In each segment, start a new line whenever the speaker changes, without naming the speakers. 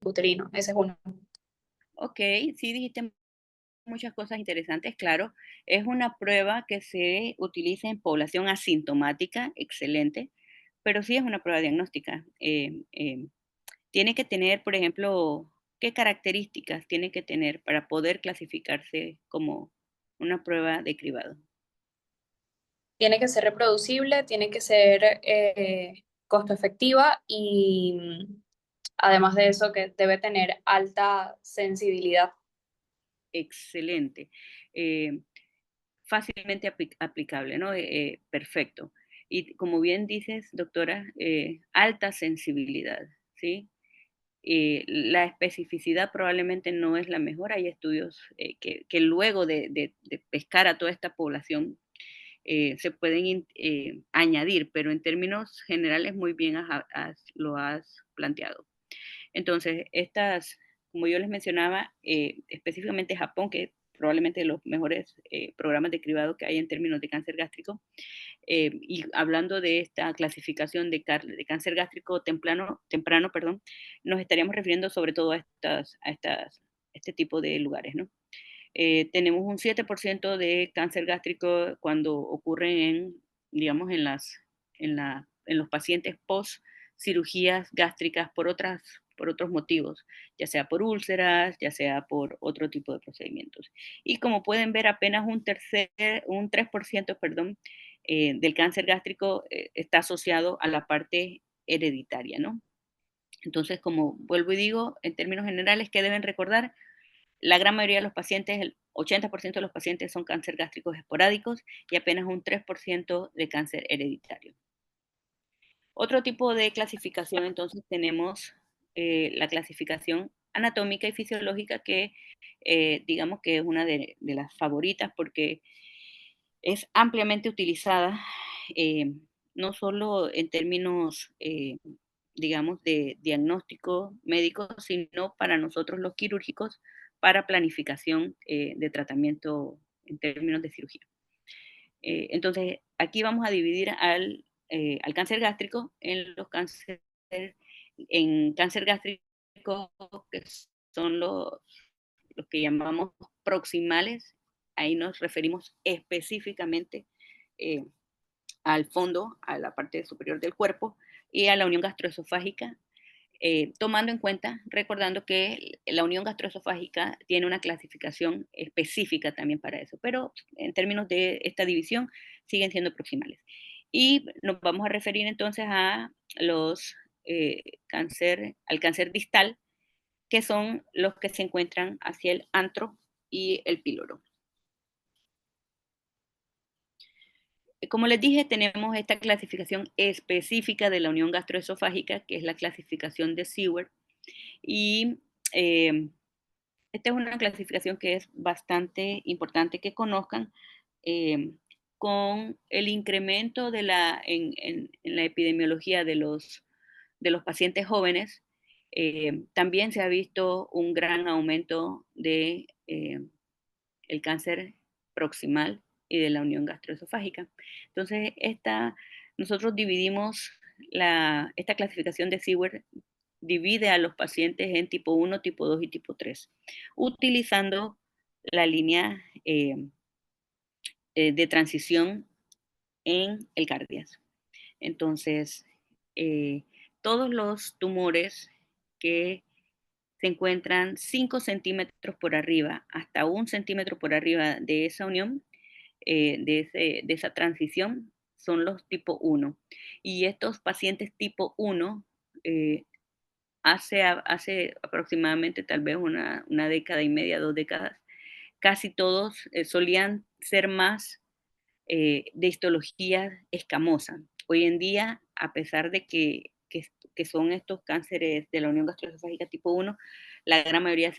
uterino. Ese es uno.
Ok, sí dijiste muchas cosas interesantes, claro. Es una prueba que se utiliza en población asintomática, excelente, pero sí es una prueba diagnóstica. Tiene que tener, por ejemplo, ¿qué características tiene que tener para poder clasificarse como una prueba de cribado?
Tiene que ser reproducible, tiene que ser costo efectiva y además de eso que debe tener alta sensibilidad.
Excelente. Eh, Fácilmente aplicable, ¿no? Perfecto. Y como bien dices, doctora, alta sensibilidad, ¿sí? La especificidad probablemente no es la mejor. Hay estudios que luego de pescar a toda esta población se pueden añadir, pero en términos generales muy bien lo has planteado. Entonces, estas, como yo les mencionaba, específicamente Japón, que es probablemente de los mejores programas de cribado que hay en términos de cáncer gástrico, y hablando de esta clasificación de cáncer gástrico temprano, perdón, nos estaríamos refiriendo sobre todo este tipo de lugares, ¿no? Tenemos un 7% de cáncer gástrico cuando ocurre digamos, en los pacientes post cirugías gástricas por otros motivos, ya sea por úlceras, ya sea por otro tipo de procedimientos. Y como pueden ver, apenas un 3%, perdón, del cáncer gástrico está asociado a la parte hereditaria, ¿no? Entonces, como vuelvo y digo, en términos generales, ¿qué deben recordar? La gran mayoría de los pacientes, el 80% de los pacientes son cáncer gástricos esporádicos y apenas un 3% de cáncer hereditario. Otro tipo de clasificación, entonces, tenemos la clasificación anatómica y fisiológica que digamos que es una de las favoritas porque es ampliamente utilizada, eh, no solo en términos, digamos, de diagnóstico médico, sino para nosotros los quirúrgicos, para planificación de tratamiento en términos de cirugía. Entonces, aquí vamos a dividir al cáncer gástrico en cáncer gástrico, que son los que llamamos proximales. Ahí nos referimos específicamente eh, al fondo, a la parte superior del cuerpo y a la unión gastroesofágica, tomando en cuenta, recordando que la unión gastroesofágica tiene una clasificación específica también para eso, pero en términos de esta división siguen siendo proximales. Y nos vamos a referir entonces a al cáncer distal, que son los que se encuentran hacia el antro y el píloro. Como les dije, tenemos esta clasificación específica de la unión gastroesofágica, que es la clasificación de Seward. Y eh, esta es una clasificación que es bastante importante que conozcan. eh, con el incremento en la epidemiología de los pacientes jóvenes, también se ha visto un gran aumento de el cáncer proximal y de la unión gastroesofágica. Entonces, nosotros dividimos esta clasificación de Seward divide a los pacientes en tipo 1, tipo 2 y tipo 3, utilizando la línea de transición en el cardias. Entonces, eh, todos los tumores que se encuentran 5 centímetros por arriba hasta 1 centímetro por arriba de esa unión, de esa transición, son los tipo 1. Y estos pacientes tipo 1, eh, hace aproximadamente tal vez una década y media, 2 décadas, casi todos solían ser más de histología escamosa. Hoy en día, a pesar de que son estos cánceres de la unión gastroesofágica tipo 1, la gran mayoría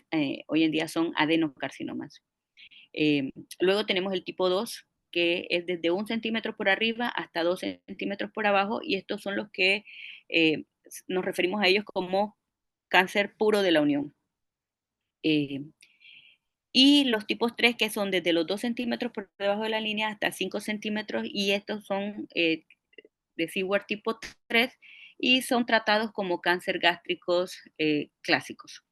hoy en día son adenocarcinomas. Luego tenemos el tipo 2, que es desde 1 centímetro por arriba hasta 2 centímetros por abajo, y estos son los que eh, nos referimos a ellos como cáncer puro de la unión. Eh, y los tipos 3 que son desde los 2 centímetros por debajo de la línea hasta 5 centímetros, y estos son de Seward tipo 3, y son tratados como cáncer gástricos clásicos.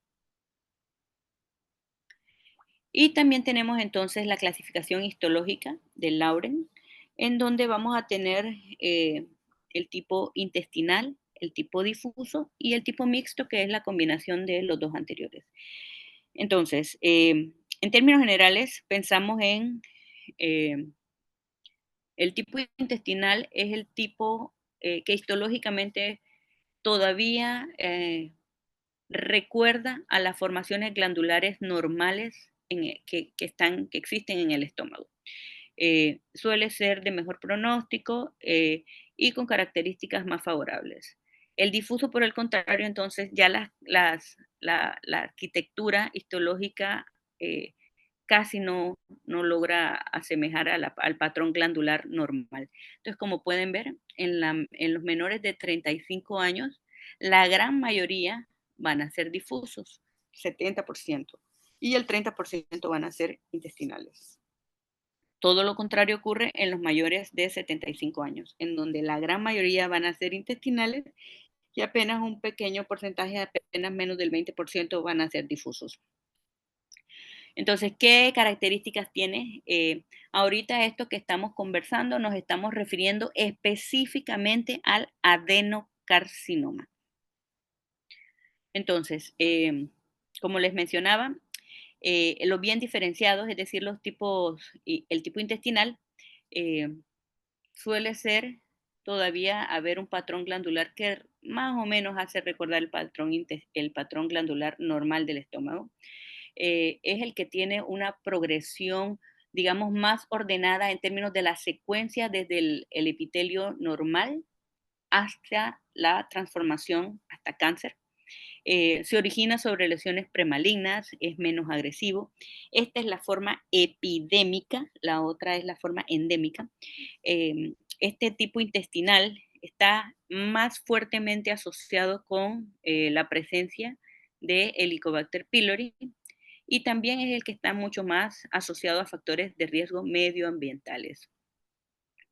Y también tenemos entonces la clasificación histológica del Lauren, en donde vamos a tener el tipo intestinal, el tipo difuso y el tipo mixto, que es la combinación de los dos anteriores. Entonces, en términos generales, pensamos en el tipo intestinal es el tipo que histológicamente todavía recuerda a las formaciones glandulares normales que existen en el estómago. Suele ser de mejor pronóstico y con características más favorables. El difuso, por el contrario, entonces ya la arquitectura histológica eh, casi no logra asemejar al patrón glandular normal. Entonces, como pueden ver, en los menores de 35 años, la gran mayoría van a ser difusos, 70%, y el 30% van a ser intestinales. Todo lo contrario ocurre en los mayores de 75 años, en donde la gran mayoría van a ser intestinales y apenas un pequeño porcentaje, apenas menos del 20% van a ser difusos. Entonces, ¿qué características tiene? Ahorita esto que estamos conversando nos estamos refiriendo específicamente al adenocarcinoma. Entonces, como les mencionaba, los bien diferenciados, es decir, los tipos, el tipo intestinal, eh, suele ser todavía haber un patrón glandular que más o menos hace recordar el patrón glandular normal del estómago. Es el que tiene una progresión, digamos, más ordenada en términos de la secuencia desde el epitelio normal hasta la transformación, hasta cáncer. Se origina sobre lesiones premalignas, es menos agresivo. Esta es la forma epidémica, la otra es la forma endémica. Este tipo intestinal está más fuertemente asociado con la presencia de Helicobacter pylori y también es el que está mucho más asociado a factores de riesgo medioambientales.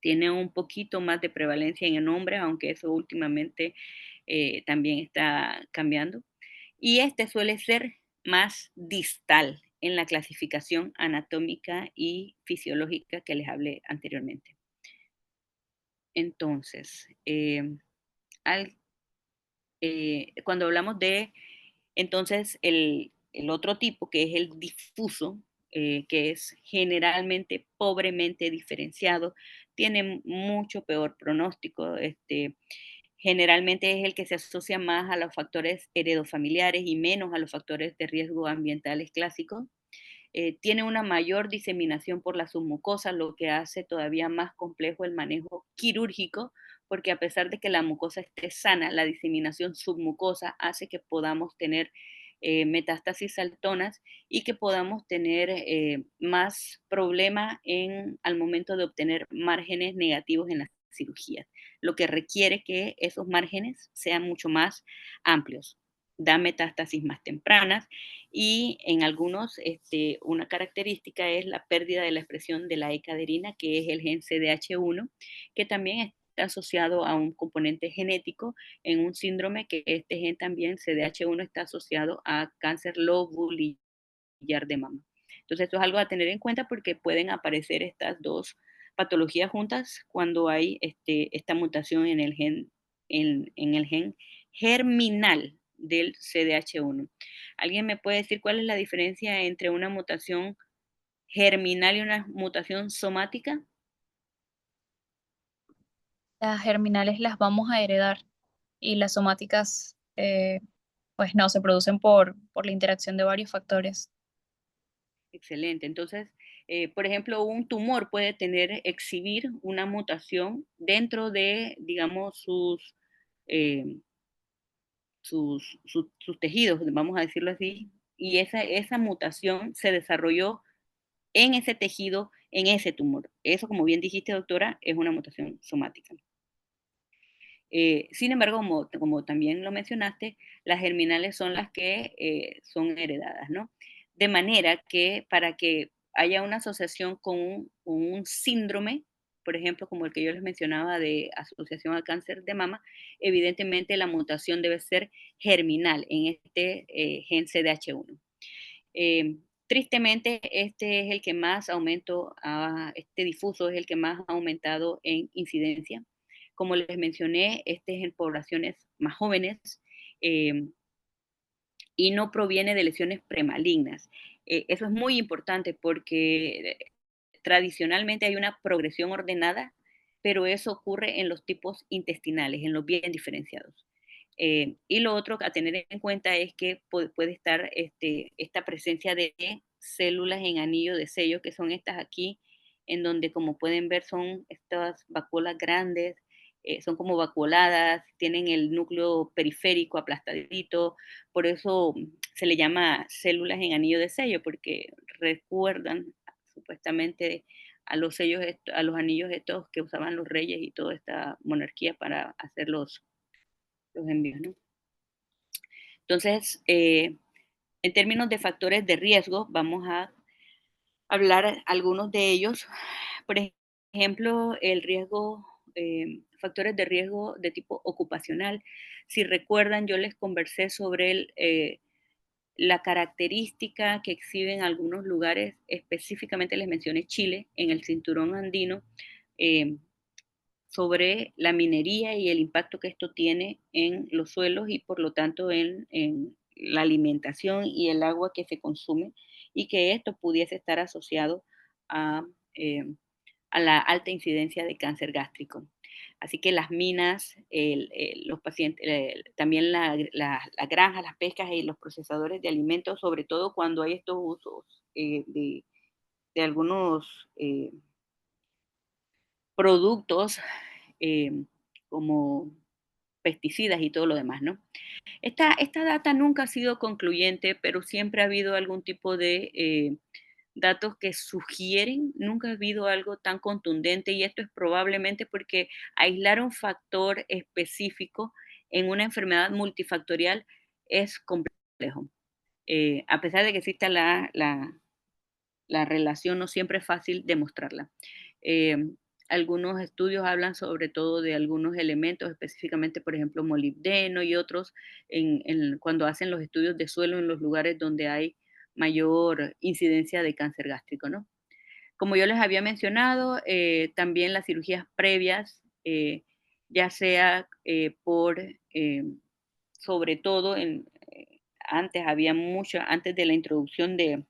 Tiene un poquito más de prevalencia en el hombre, aunque eso últimamente también está cambiando. Y este suele ser más distal en la clasificación anatómica y fisiológica que les hablé anteriormente. Entonces, al, cuando hablamos de entonces el otro tipo, que es el difuso, que es generalmente pobremente diferenciado, tiene mucho peor pronóstico. Generalmente es el que se asocia más a los factores heredofamiliares y menos a los factores de riesgo ambientales clásicos. Tiene una mayor diseminación por la submucosa, lo que hace todavía más complejo el manejo quirúrgico, porque a pesar de que la mucosa esté sana, la diseminación submucosa hace que podamos tener metástasis saltonas y que podamos tener más problema al momento de obtener márgenes negativos en las cirugías, lo que requiere que esos márgenes sean mucho más amplios, da metástasis más tempranas y en algunos una característica es la pérdida de la expresión de la E-caderina, que es el gen CDH1, que también está asociado a un componente genético en un síndrome que este gen también, CDH1, está asociado a cáncer lobulillar de mama. Entonces, esto es algo a tener en cuenta porque pueden aparecer estas dos patologías juntas cuando hay esta mutación en el gen germinal del CDH1. ¿Alguien me puede decir cuál es la diferencia entre una mutación germinal y una mutación somática?
Las germinales las vamos a heredar y las somáticas, pues no, se producen por la interacción de varios factores.
Excelente. Entonces, por ejemplo, un tumor puede exhibir una mutación dentro de, digamos, eh, sus tejidos, vamos a decirlo así, y esa mutación se desarrolló en ese tejido, en ese tumor. Eso, como bien dijiste, doctora, es una mutación somática. Sin embargo, como también lo mencionaste, las germinales son las que son heredadas, ¿no? De manera que para que haya una asociación con un síndrome, por ejemplo, como el que yo les mencionaba de asociación al cáncer de mama, evidentemente la mutación debe ser germinal en este gen CDH1. Tristemente, este es el que más este difuso es el que más ha aumentado en incidencia. Como les mencioné, este es en poblaciones más jóvenes eh, y no proviene de lesiones premalignas. Eso es muy importante porque tradicionalmente hay una progresión ordenada, pero eso ocurre en los tipos intestinales, en los bien diferenciados. Y lo otro a tener en cuenta es que puede estar esta presencia de células en anillo de sello, que son estas aquí, en donde como pueden ver son estas vacuolas grandes, son como vacuoladas, tienen el núcleo periférico aplastadito, por eso se le llama células en anillo de sello, porque recuerdan supuestamente a los sellos, a los anillos estos que usaban los reyes y toda esta monarquía para hacer los envíos, ¿no? Entonces, en términos de factores de riesgo, vamos a hablar algunos de ellos. Por ejemplo, el riesgo, factores de riesgo de tipo ocupacional. Si recuerdan, yo les conversé sobre la característica que exhiben algunos lugares, específicamente les mencioné Chile, en el cinturón andino, eh, sobre la minería y el impacto que esto tiene en los suelos y por lo tanto en la alimentación y el agua que se consume y que esto pudiese estar asociado a, eh, a la alta incidencia de cáncer gástrico. Así que las minas, los pacientes, también la granja, las pescas y los procesadores de alimentos, sobre todo cuando hay estos usos de algunos productos eh, como pesticidas y todo lo demás, ¿no? Esta data nunca ha sido concluyente, pero siempre ha habido algún tipo de datos que sugieren, nunca ha habido algo tan contundente y esto es probablemente porque aislar un factor específico en una enfermedad multifactorial es complejo. A pesar de que exista la relación, no siempre es fácil demostrarla. Eh, algunos estudios hablan sobre todo de algunos elementos, específicamente, por ejemplo, molibdeno y otros, cuando hacen los estudios de suelo en los lugares donde hay mayor incidencia de cáncer gástrico, ¿no? Como yo les había mencionado, también las cirugías previas, ya sea sobre todo, antes había mucho, antes de la introducción de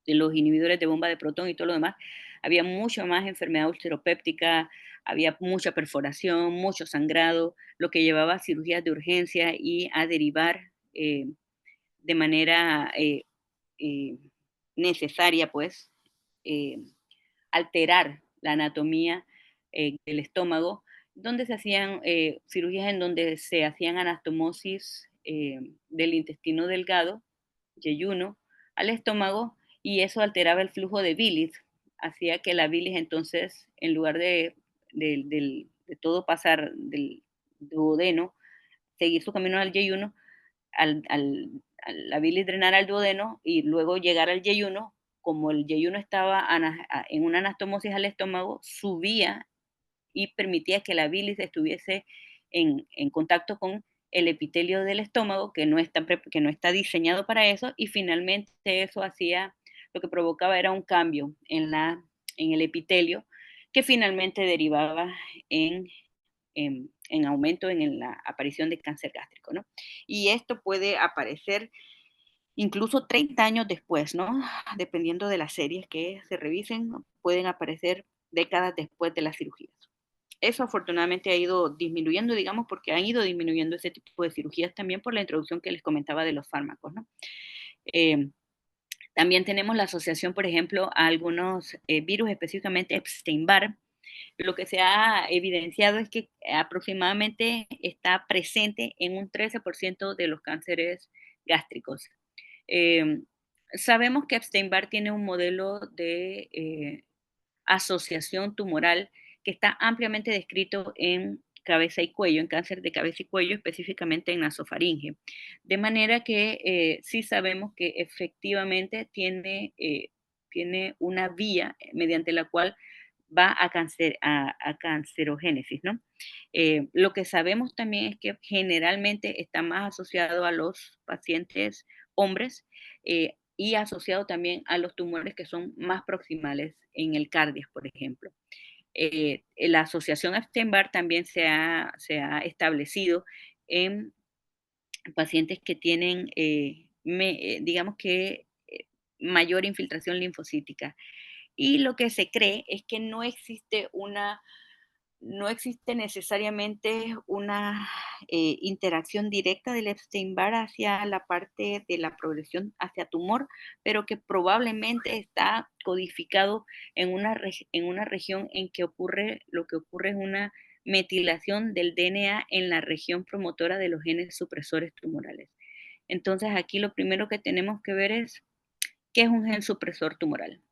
los inhibidores de bomba de protón y todo lo demás, había mucho más enfermedad ulceropéptica, había mucha perforación, mucho sangrado, lo que llevaba a cirugías de urgencia y a derivar de manera eh, necesaria, pues, eh, alterar la anatomía del estómago, donde se hacían cirugías en donde se hacían anastomosis del intestino delgado, yeyuno, al estómago, y eso alteraba el flujo de bilis, hacía que la bilis entonces, en lugar de todo pasar del duodeno, seguir su camino al yeyuno, a la bilis drenar al duodeno y luego llegar al yeyuno, como el yeyuno estaba en una anastomosis al estómago, subía y permitía que la bilis estuviese en contacto con el epitelio del estómago, que no está diseñado para eso, y finalmente eso hacía, lo que provocaba era un cambio en el epitelio, que finalmente derivaba en aumento en la aparición de cáncer gástrico, ¿no? Y esto puede aparecer incluso 30 años después, ¿no? Dependiendo de las series que se revisen, pueden aparecer décadas después de las cirugías. Eso afortunadamente ha ido disminuyendo, digamos, porque han ido disminuyendo ese tipo de cirugías también por la introducción que les comentaba de los fármacos, ¿no? Eh, también tenemos la asociación, por ejemplo, a algunos virus, específicamente Epstein-Barr. Lo que se ha evidenciado es que aproximadamente está presente en un 13% de los cánceres gástricos. Eh, Sabemos que Epstein-Barr tiene un modelo de asociación tumoral que está ampliamente descrito en cabeza y cuello, en cáncer de cabeza y cuello, específicamente en nasofaringe. De manera que sí sabemos que efectivamente tiene una vía mediante la cual va a cancerogénesis, ¿no? Lo que sabemos también es que generalmente está más asociado a los pacientes hombres y asociado también a los tumores que son más proximales en el cardio, por ejemplo. La asociación Epstein-Barr también se ha establecido en pacientes que tienen, digamos que, mayor infiltración linfocítica. Y lo que se cree es que no existe necesariamente una interacción directa del Epstein-Barr hacia la parte de la progresión hacia tumor, pero que probablemente está codificado en una región en que lo que ocurre es una metilación del DNA en la región promotora de los genes supresores tumorales. Entonces aquí lo primero que tenemos que ver es qué es un gen supresor tumoral.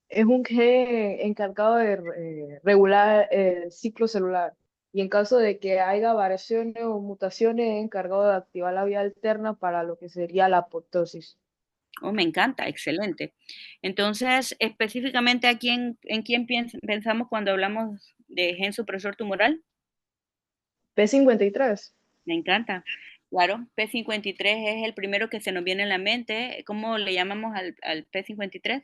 Es un gen encargado de regular el ciclo celular y en caso de que haya variaciones o mutaciones es encargado de activar la vía alterna para lo que sería la apoptosis.
Oh, me encanta, excelente. Entonces, específicamente, en quién pensamos cuando hablamos de gen supresor tumoral?
P53.
Me encanta. Claro, P53 es el primero que se nos viene en la mente. ¿Cómo le llamamos al P53?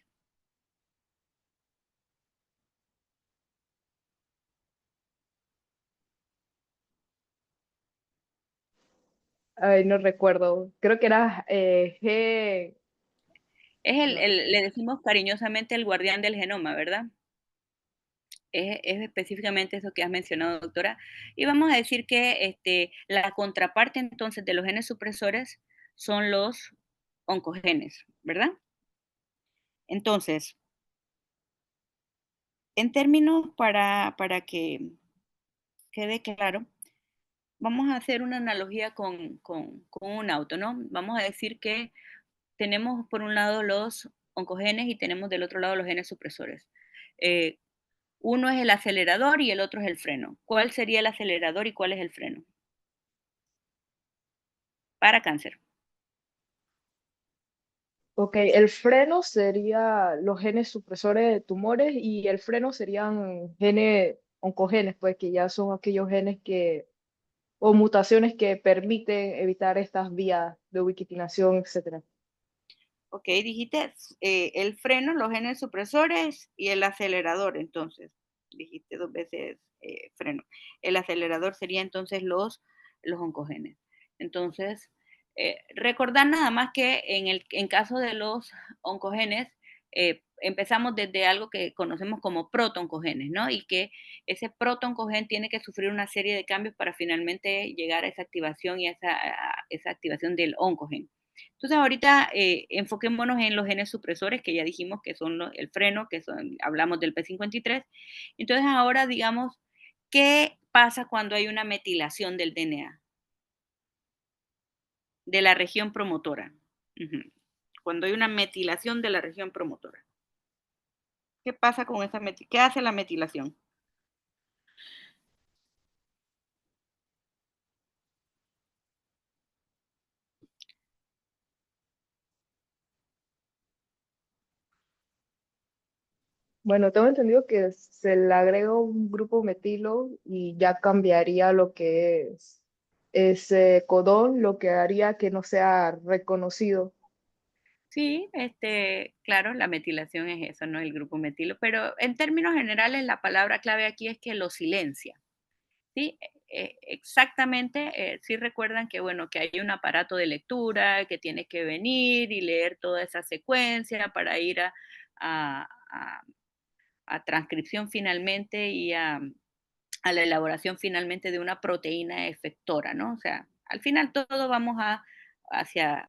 Ay, no recuerdo. Creo que era G.
Es
No recuerdo.
le decimos cariñosamente el guardián del genoma, ¿verdad? Es específicamente eso que has mencionado, doctora. Y vamos a decir que la contraparte entonces de los genes supresores son los oncogenes, ¿verdad? Entonces, en términos para que quede claro, vamos a hacer una analogía con un auto, ¿no? Vamos a decir que tenemos por un lado los oncogenes y tenemos del otro lado los genes supresores. Eh, uno es el acelerador y el otro es el freno. ¿Cuál sería el acelerador y cuál es el freno? Para cáncer.
Ok, el freno sería los genes supresores de tumores y el freno serían genes oncogenes, pues que ya son aquellos genes que o mutaciones que permiten evitar estas vías de ubiquitinación, etcétera.
Ok, dijiste el freno, los genes supresores y el acelerador, entonces. Dijiste dos veces freno. El acelerador sería entonces los oncogenes. Entonces, recordar nada más que en caso de los oncogenes, empezamos desde algo que conocemos como protooncogenes, ¿no? Y que ese protooncogen tiene que sufrir una serie de cambios para finalmente llegar a esa activación y a esa activación del oncogen. Entonces, ahorita enfoquémonos en los genes supresores, que ya dijimos que son el freno, hablamos del P53. Entonces, ahora digamos, ¿qué pasa cuando hay una metilación del DNA, de la región promotora? Ujú. Cuando hay una metilación de la región promotora. ¿Qué pasa con esa metilación? ¿Qué hace la metilación?
Bueno, tengo entendido que se le agrega un grupo metilo y ya cambiaría lo que es ese codón, lo que haría que no sea reconocido.
Sí, claro, la metilación es eso, ¿no? El grupo metilo, pero en términos generales la palabra clave aquí es que lo silencia. Sí, exactamente. Sí recuerdan que, bueno, que hay un aparato de lectura que tiene que venir y leer toda esa secuencia para ir a- a- a transcripción finalmente a la elaboración finalmente de una proteína efectora, ¿no? O sea, al final todo vamos hacia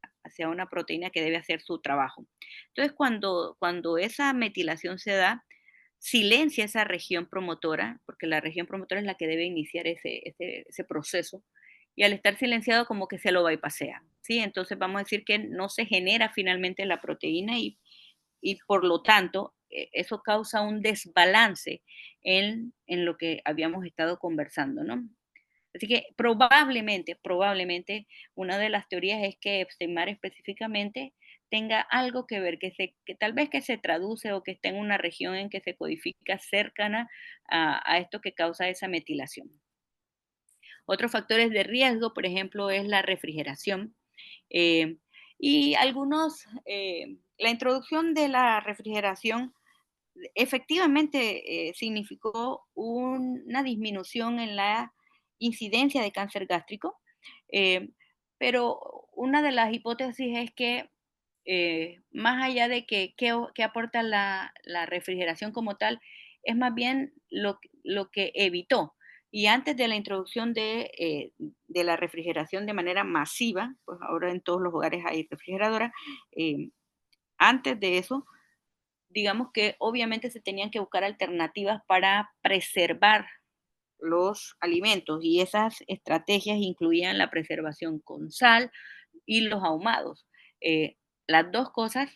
una proteína que debe hacer su trabajo. Entonces, cuando esa metilación se da, silencia esa región promotora, porque la región promotora es la que debe iniciar ese proceso, y al estar silenciado como que se lo bypasea, ¿sí? Entonces vamos a decir que no se genera finalmente la proteína y por lo tanto eso causa un desbalance en lo que habíamos estado conversando, ¿no? Así que probablemente, una de las teorías es que Epstein-Barr específicamente tenga algo que ver, que tal vez que se traduce o que esté en una región en que se codifica cercana a esto que causa esa metilación. Otros factores de riesgo, por ejemplo, es la refrigeración. eh, y la introducción de la refrigeración efectivamente significó una disminución en la incidencia de cáncer gástrico, eh, pero una de las hipótesis es que más allá de que aporta la refrigeración como tal, es más bien lo que evitó. Y antes de la introducción de la refrigeración de manera masiva, pues ahora en todos los hogares hay refrigeradoras, antes de eso, digamos que obviamente se tenían que buscar alternativas para preservar los alimentos y esas estrategias incluían la preservación con sal y los ahumados. Las dos cosas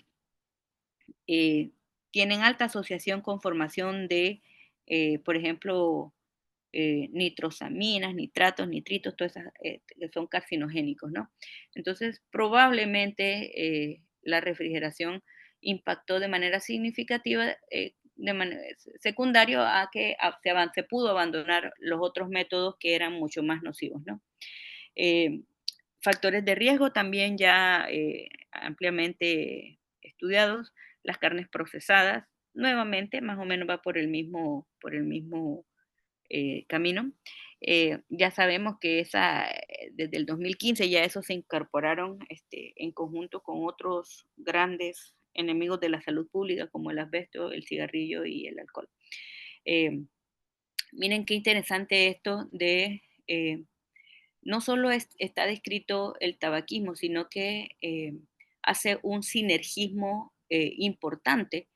eh, tienen alta asociación con formación de, por ejemplo, nitrosaminas, nitratos, nitritos, todas esas que son carcinogénicos, ¿no? Entonces, probablemente la refrigeración impactó de manera significativa, secundario a que se pudo abandonar los otros métodos que eran mucho más nocivos, ¿no? Eh, Factores de riesgo también ya ampliamente estudiados, las carnes procesadas, nuevamente más o menos va por el mismo camino. Ya sabemos que desde el 2015 ya eso se incorporaron en conjunto con otros grandes enemigos de la salud pública como el asbesto, el cigarrillo y el alcohol. Eh, Miren qué interesante esto de no solo está descrito el tabaquismo, sino que hace un sinergismo importante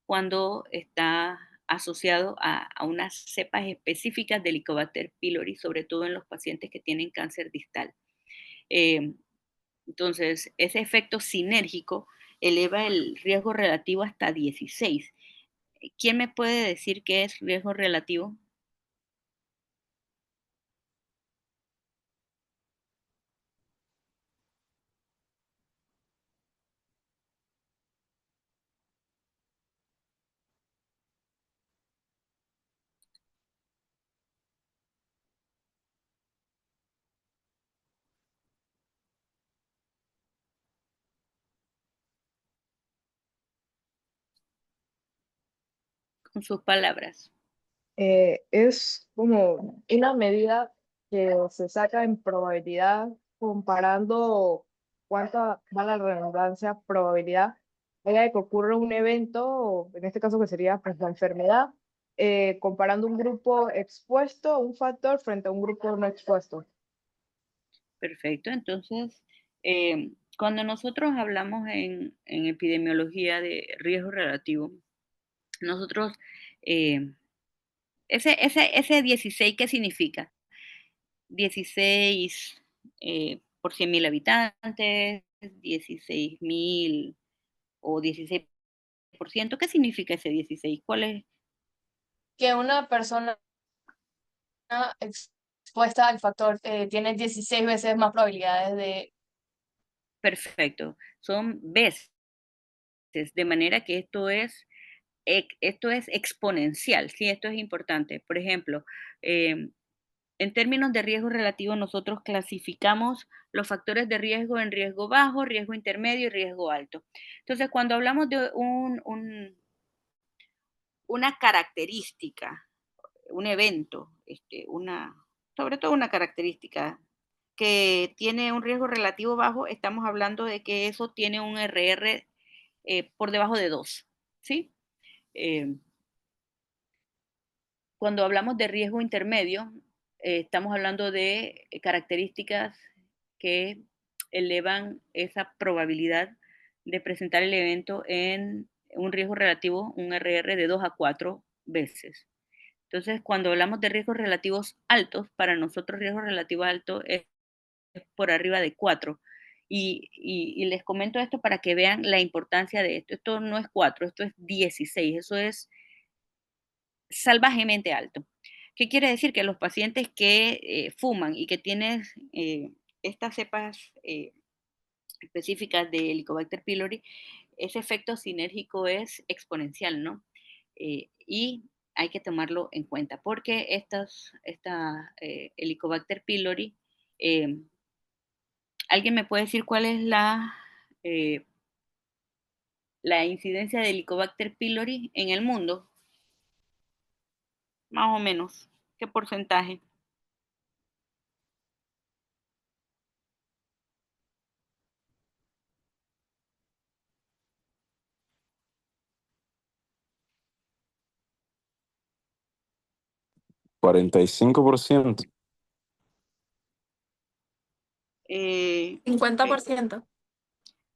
cuando está asociado a unas cepas específicas de Helicobacter pylori, sobre todo en los pacientes que tienen cáncer distal. Eh, entonces, ese efecto sinérgico eleva el riesgo relativo hasta 16. ¿Quién me puede decir qué es riesgo relativo? Con sus palabras.
Es como una medida que se saca en probabilidad comparando cuánta, va la redundancia, probabilidad haya de que ocurra un evento, o en este caso que sería pues, la enfermedad, comparando un grupo expuesto, un factor, frente a un grupo no expuesto.
Perfecto. Entonces, cuando nosotros hablamos en epidemiología de riesgo relativo, nosotros, eh, ese 16, ¿qué significa? 16 por 100.000 habitantes, 16.000 o 16%. ¿Qué significa ese 16? ¿Cuál es?
Que una persona expuesta al factor tiene 16 veces más probabilidades de...
Perfecto. Son veces, de manera que esto es exponencial, sí, esto es importante. Por ejemplo, en términos de riesgo relativo, nosotros clasificamos los factores de riesgo en riesgo bajo, riesgo intermedio y riesgo alto. Entonces, cuando hablamos de una característica, un evento, sobre todo una característica que tiene un riesgo relativo bajo, estamos hablando de que eso tiene un RR por debajo de 2, ¿sí? Eh, Cuando hablamos de riesgo intermedio, estamos hablando de características que elevan esa probabilidad de presentar el evento en un riesgo relativo, un RR de 2 a 4 veces. Entonces, cuando hablamos de riesgos relativos altos, para nosotros riesgo relativo alto es por arriba de 4. Y les comento esto para que vean la importancia de esto. Esto no es 4, esto es 16. Eso es salvajemente alto. ¿Qué quiere decir? Que los pacientes que fuman y que tienen estas cepas específicas de Helicobacter pylori, ese efecto sinérgico es exponencial, ¿no? Y hay que tomarlo en cuenta porque esta Helicobacter pylori, ¿alguien me puede decir cuál es la incidencia de Helicobacter pylori en el mundo? Más o menos. ¿Qué porcentaje?
¿45%?
50%.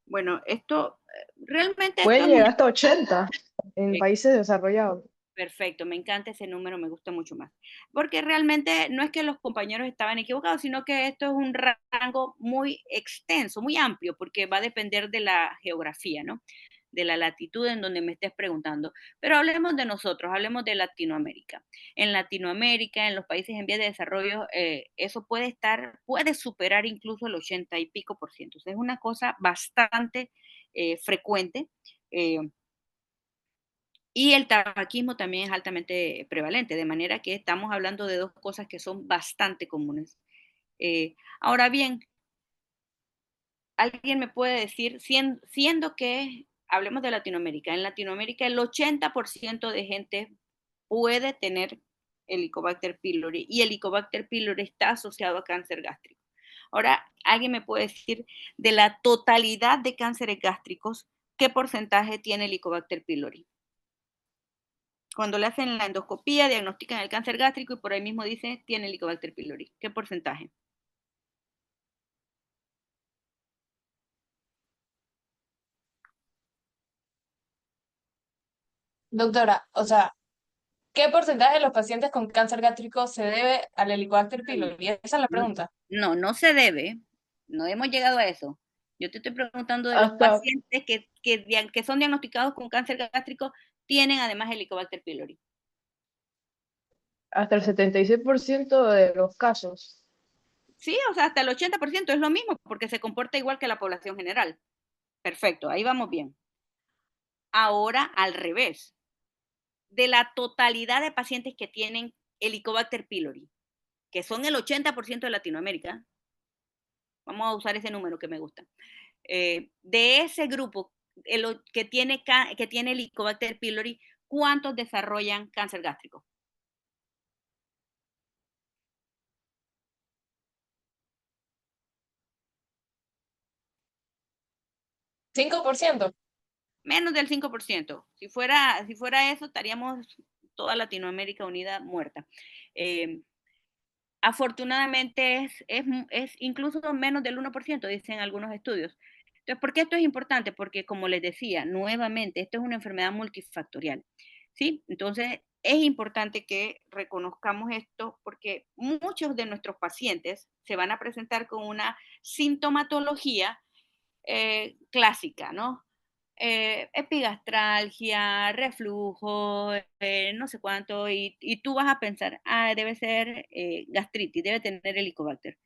Bueno, esto realmente
Puede
esto es
llegar hasta 80 en
un...
países desarrollados.
Perfecto, me encanta ese número, me gusta mucho más. Porque realmente no es que los compañeros estaban equivocados, sino que esto es un rango muy extenso, muy amplio, porque va a depender de la geografía, ¿no? De la latitud en donde me estés preguntando. Pero hablemos de nosotros, hablemos de Latinoamérica. En Latinoamérica, en los países en vías de desarrollo, eso puede superar incluso el 80 y pico por ciento. O sea, es una cosa bastante frecuente. Y el tabaquismo también es altamente prevalente, de manera que estamos hablando de dos cosas que son bastante comunes. Ahora bien, alguien me puede decir, siendo que, hablemos de Latinoamérica, en Latinoamérica el 80% de gente puede tener Helicobacter pylori y Helicobacter pylori está asociado a cáncer gástrico. Ahora, alguien me puede decir, de la totalidad de cánceres gástricos, ¿qué porcentaje tiene Helicobacter pylori? Cuando le hacen la endoscopía, diagnostican el cáncer gástrico y por ahí mismo dice, tiene Helicobacter pylori. ¿Qué porcentaje?
Doctora, o sea, ¿qué porcentaje de los pacientes con cáncer gástrico se debe al Helicobacter pylori? Esa es la pregunta.
No, no se debe. No hemos llegado a eso. Yo te estoy preguntando de los
Hasta,
pacientes que son diagnosticados con cáncer gástrico, tienen además Helicobacter pylori.
hasta el 76% de los casos.
Sí, o sea, hasta el 80% es lo mismo, porque se comporta igual que la población general. Perfecto, ahí vamos bien. Ahora, al revés. De la totalidad de pacientes que tienen Helicobacter pylori, que son el 80% de Latinoamérica, vamos a usar ese número que me gusta, de ese grupo que tiene Helicobacter pylori, ¿cuántos desarrollan cáncer gástrico?
¿5%?
Menos del 5%. Si fuera eso, estaríamos toda Latinoamérica unida muerta. Afortunadamente es incluso menos del 1%, dicen algunos estudios. Entonces, ¿por qué esto es importante? Porque, como les decía, nuevamente, esto es una enfermedad multifactorial, ¿sí? Entonces, es importante que reconozcamos esto porque muchos de nuestros pacientes se van a presentar con una sintomatología clásica, ¿no? Epigastralgia, reflujo, no sé cuánto, y tú vas a pensar, debe ser gastritis, debe tener Helicobacter.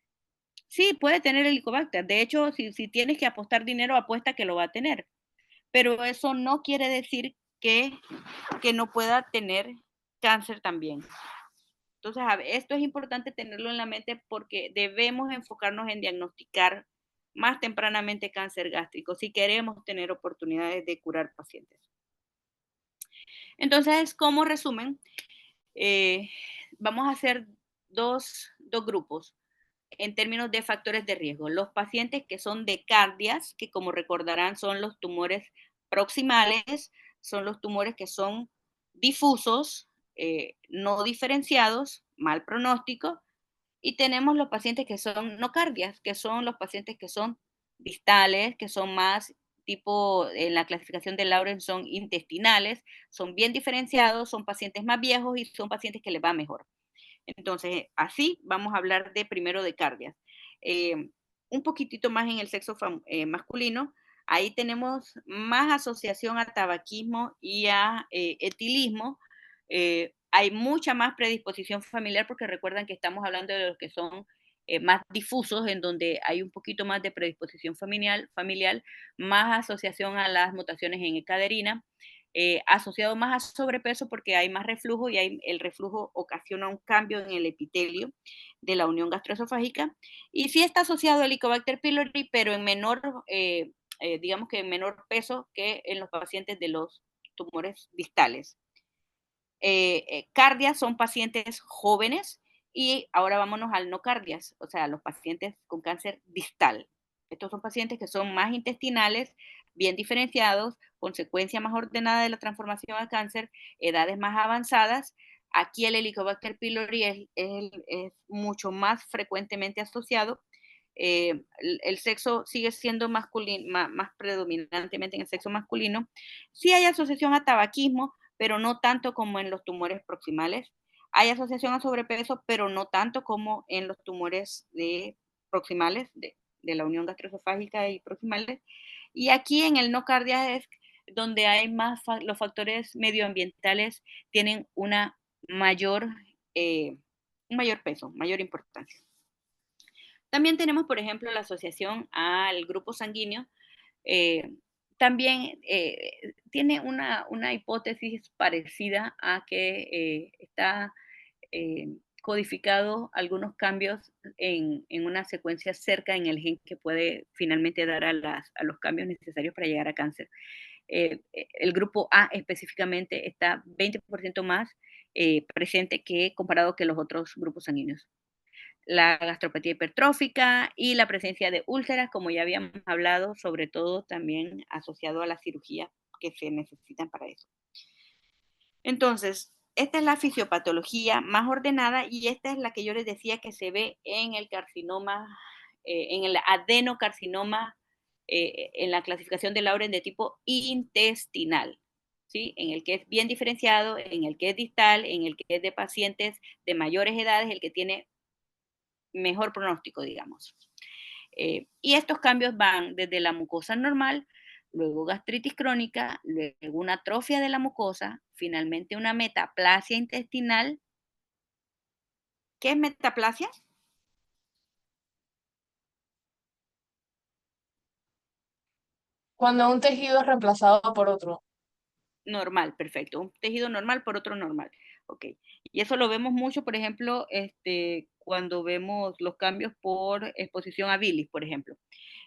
Sí, puede tener Helicobacter. De hecho, si tienes que apostar dinero, apuesta que lo va a tener. Pero eso no quiere decir que no pueda tener cáncer también. Entonces, esto es importante tenerlo en la mente porque debemos enfocarnos en diagnosticar más tempranamente cáncer gástrico si queremos tener oportunidades de curar pacientes. Entonces, como resumen, vamos a hacer dos grupos en términos de factores de riesgo. Los pacientes que son de cardias, que como recordarán son los tumores proximales, son los tumores que son difusos, no diferenciados, mal pronóstico, y tenemos los pacientes que son no cardias, que son los pacientes que son distales, que son más tipo, en la clasificación de Lawrence son intestinales, son bien diferenciados, son pacientes más viejos y son pacientes que les va mejor. Entonces, así vamos a hablar de primero de cardias. Un poquitito más en el sexo masculino, ahí tenemos más asociación a tabaquismo y a etilismo, hay mucha más predisposición familiar porque recuerdan que estamos hablando de los que son más difusos, en donde hay un poquito más de predisposición familiar, más asociación a las mutaciones en caderina, asociado más a sobrepeso porque hay más reflujo y el reflujo ocasiona un cambio en el epitelio de la unión gastroesofágica. Y sí está asociado al Helicobacter pylori, pero en menor, digamos que en menor peso que en los pacientes de los tumores distales. Cardias son pacientes jóvenes y ahora vámonos al no cardias, o sea, los pacientes con cáncer distal. Estos son pacientes que son más intestinales, bien diferenciados, consecuencia más ordenada de la transformación al cáncer, edades más avanzadas. Aquí el Helicobacter pylori es mucho más frecuentemente asociado. El sexo sigue siendo masculino, más predominantemente en el sexo masculino. Sí hay asociación a tabaquismo, pero no tanto como en los tumores proximales. Hay asociación a sobrepeso, pero no tanto como en los tumores proximales, de la unión gastroesofágica y proximales. Y aquí en el no cardiac es donde hay más, los factores medioambientales tienen mayor, un mayor peso, mayor importancia. También tenemos, por ejemplo, la asociación al grupo sanguíneo. eh, También tiene una hipótesis parecida a que está codificado algunos cambios en una secuencia cerca en el gen que puede finalmente dar a los cambios necesarios para llegar a cáncer. El grupo A específicamente está 20% más presente que comparado que los otros grupos sanguíneos. La gastropatía hipertrófica y la presencia de úlceras, como ya habíamos hablado, sobre todo también asociado a la cirugía que se necesitan para eso. Entonces, esta es la fisiopatología más ordenada y esta es la que yo les decía que se ve en el carcinoma, en el adenocarcinoma, en la clasificación de Lauren de tipo intestinal, ¿sí? En el que es bien diferenciado, en el que es distal, en el que es de pacientes de mayores edades, el que tiene mejor pronóstico, digamos. Y estos cambios van desde la mucosa normal, luego gastritis crónica, luego una atrofia de la mucosa, finalmente una metaplasia intestinal. ¿Qué es metaplasia?
Cuando un tejido es reemplazado por otro.
Normal, perfecto. Un tejido normal por otro normal. Ok. Y eso lo vemos mucho, por ejemplo, cuando vemos los cambios por exposición a bilis, por ejemplo.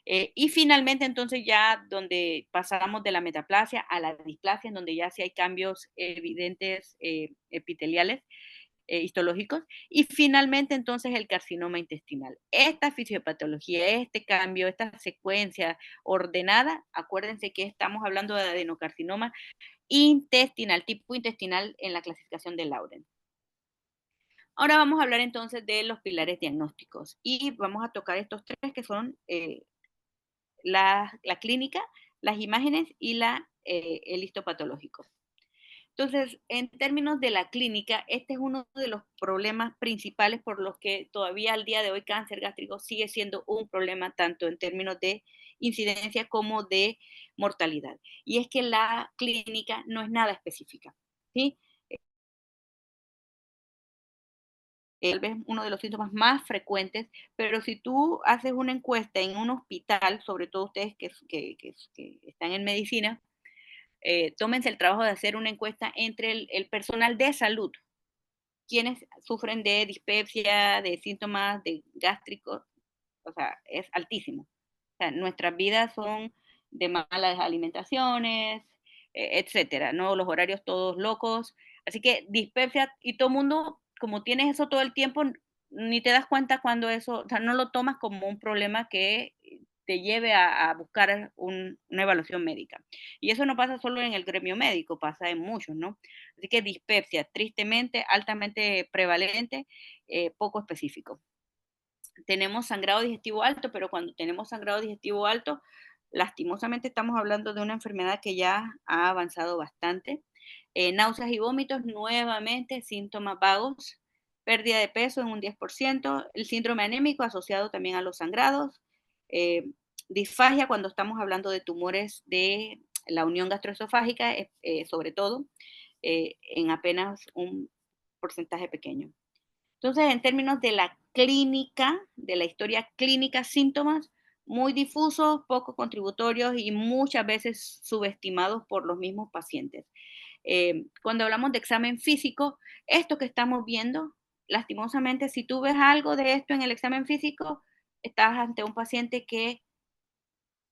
Y finalmente, entonces, ya donde pasamos de la metaplasia a la displasia, en donde ya sí hay cambios evidentes epiteliales, histológicos, y finalmente, entonces, el carcinoma intestinal. Esta fisiopatología, este cambio, esta secuencia ordenada, acuérdense que estamos hablando de adenocarcinoma intestinal, tipo intestinal en la clasificación de Lauren. Ahora vamos a hablar entonces de los pilares diagnósticos y vamos a tocar estos tres que son la clínica, las imágenes y el histopatológico. Entonces, en términos de la clínica, este es uno de los problemas principales por los que todavía al día de hoy cáncer gástrico sigue siendo un problema tanto en términos de incidencia como de mortalidad. Y es que la clínica no es nada específica, ¿sí? Tal vez uno de los síntomas más frecuentes, pero si tú haces una encuesta en un hospital, sobre todo ustedes que están en medicina, tómense el trabajo de hacer una encuesta entre el personal de salud, quienes sufren de dispepsia, de síntomas de gástricos, o sea, es altísimo. O sea, nuestras vidas son de malas alimentaciones, etcétera, ¿no? Los horarios todos locos. Así que dispepsia y todo mundo, como tienes eso todo el tiempo, ni te das cuenta cuando eso, o sea, no lo tomas como un problema que te lleve a buscar una evaluación médica. Y eso no pasa solo en el gremio médico, pasa en muchos, ¿no? Así que dispepsia, tristemente, altamente prevalente, poco específico. Tenemos sangrado digestivo alto, pero cuando tenemos sangrado digestivo alto, lastimosamente estamos hablando de una enfermedad que ya ha avanzado bastante. Náuseas y vómitos, nuevamente, síntomas vagos, pérdida de peso en un 10%, el síndrome anémico asociado también a los sangrados, disfagia cuando estamos hablando de tumores de la unión gastroesofágica, sobre todo, en apenas un porcentaje pequeño. Entonces, en términos de la clínica, de la historia clínica, síntomas muy difusos, poco contributorios y muchas veces subestimados por los mismos pacientes. Cuando hablamos de examen físico, esto que estamos viendo, lastimosamente, si tú ves algo de esto en el examen físico, estás ante un paciente que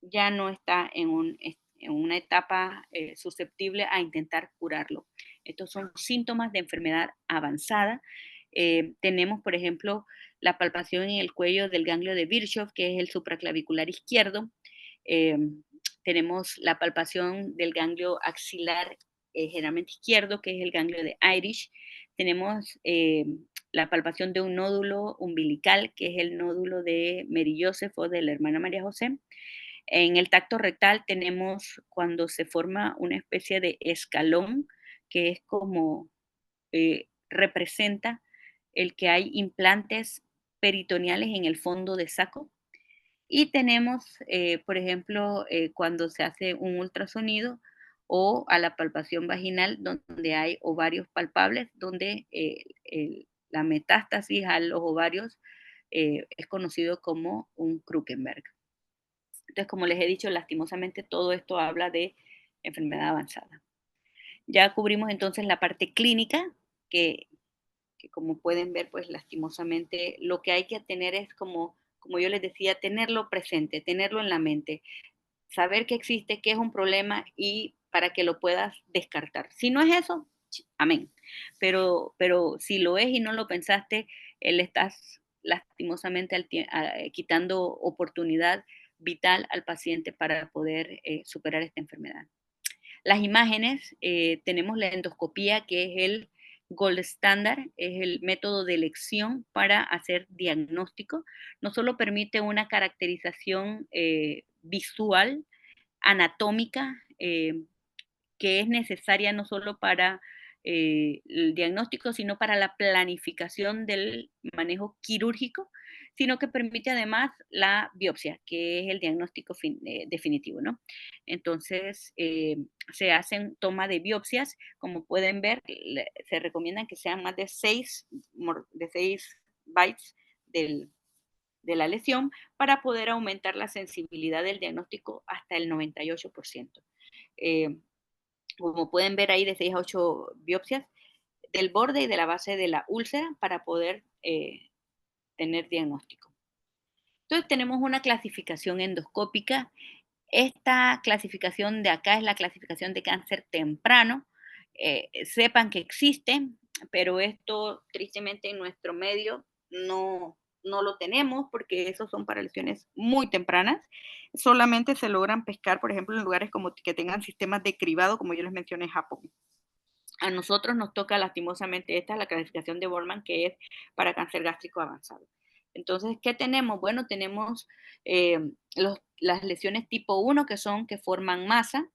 ya no está en una etapa susceptible a intentar curarlo. Estos son síntomas de enfermedad avanzada. Tenemos, por ejemplo, la palpación en el cuello del ganglio de Virchow, que es el supraclavicular izquierdo. Eh, Tenemos la palpación del ganglio axilar, generalmente izquierdo, que es el ganglio de Irish. Tenemos la palpación de un nódulo umbilical, que es el nódulo de Mary Joseph o de la hermana María José. En el tacto rectal tenemos cuando se forma una especie de escalón, que es como representa el que hay implantes peritoneales en el fondo de saco. Y tenemos, por ejemplo, cuando se hace un ultrasonido o a la palpación vaginal, donde hay ovarios palpables, donde la metástasis a los ovarios es conocido como un Krukenberg. Entonces, como les he dicho, lastimosamente todo esto habla de enfermedad avanzada. Ya cubrimos entonces la parte clínica, que como pueden ver, pues lastimosamente lo que hay que tener es como yo les decía, tenerlo presente, tenerlo en la mente, saber que existe, que es un problema y para que lo puedas descartar. Si no es eso, amén. Pero si lo es y no lo pensaste, le estás lastimosamente quitando oportunidad vital al paciente para poder superar esta enfermedad. Las imágenes, tenemos la endoscopía, que es el gold standard, es el método de elección para hacer diagnóstico. No solo permite una caracterización visual, anatómica, que es necesaria no solo para el diagnóstico, sino para la planificación del manejo quirúrgico, sino que permite además la biopsia, que es el diagnóstico definitivo, ¿no? Entonces, se hacen toma de biopsias, como pueden ver, se recomiendan que sean más de 6 bytes de la lesión para poder aumentar la sensibilidad del diagnóstico hasta el 98%. Como pueden ver ahí, de 6 a 8 biopsias del borde y de la base de la úlcera para poder tener diagnóstico. Entonces tenemos una clasificación endoscópica. Esta clasificación de acá es la clasificación de cáncer temprano. Sepan que existe, pero esto tristemente en nuestro medio no lo tenemos porque esos son para lesiones muy tempranas. Solamente se logran pescar, por ejemplo, en lugares como que tengan sistemas de cribado, como yo les mencioné, Japón. A nosotros nos toca lastimosamente esta, la clasificación de Borman, que es para cáncer gástrico avanzado. Entonces, ¿qué tenemos? Bueno, tenemos las lesiones tipo 1, que forman masa,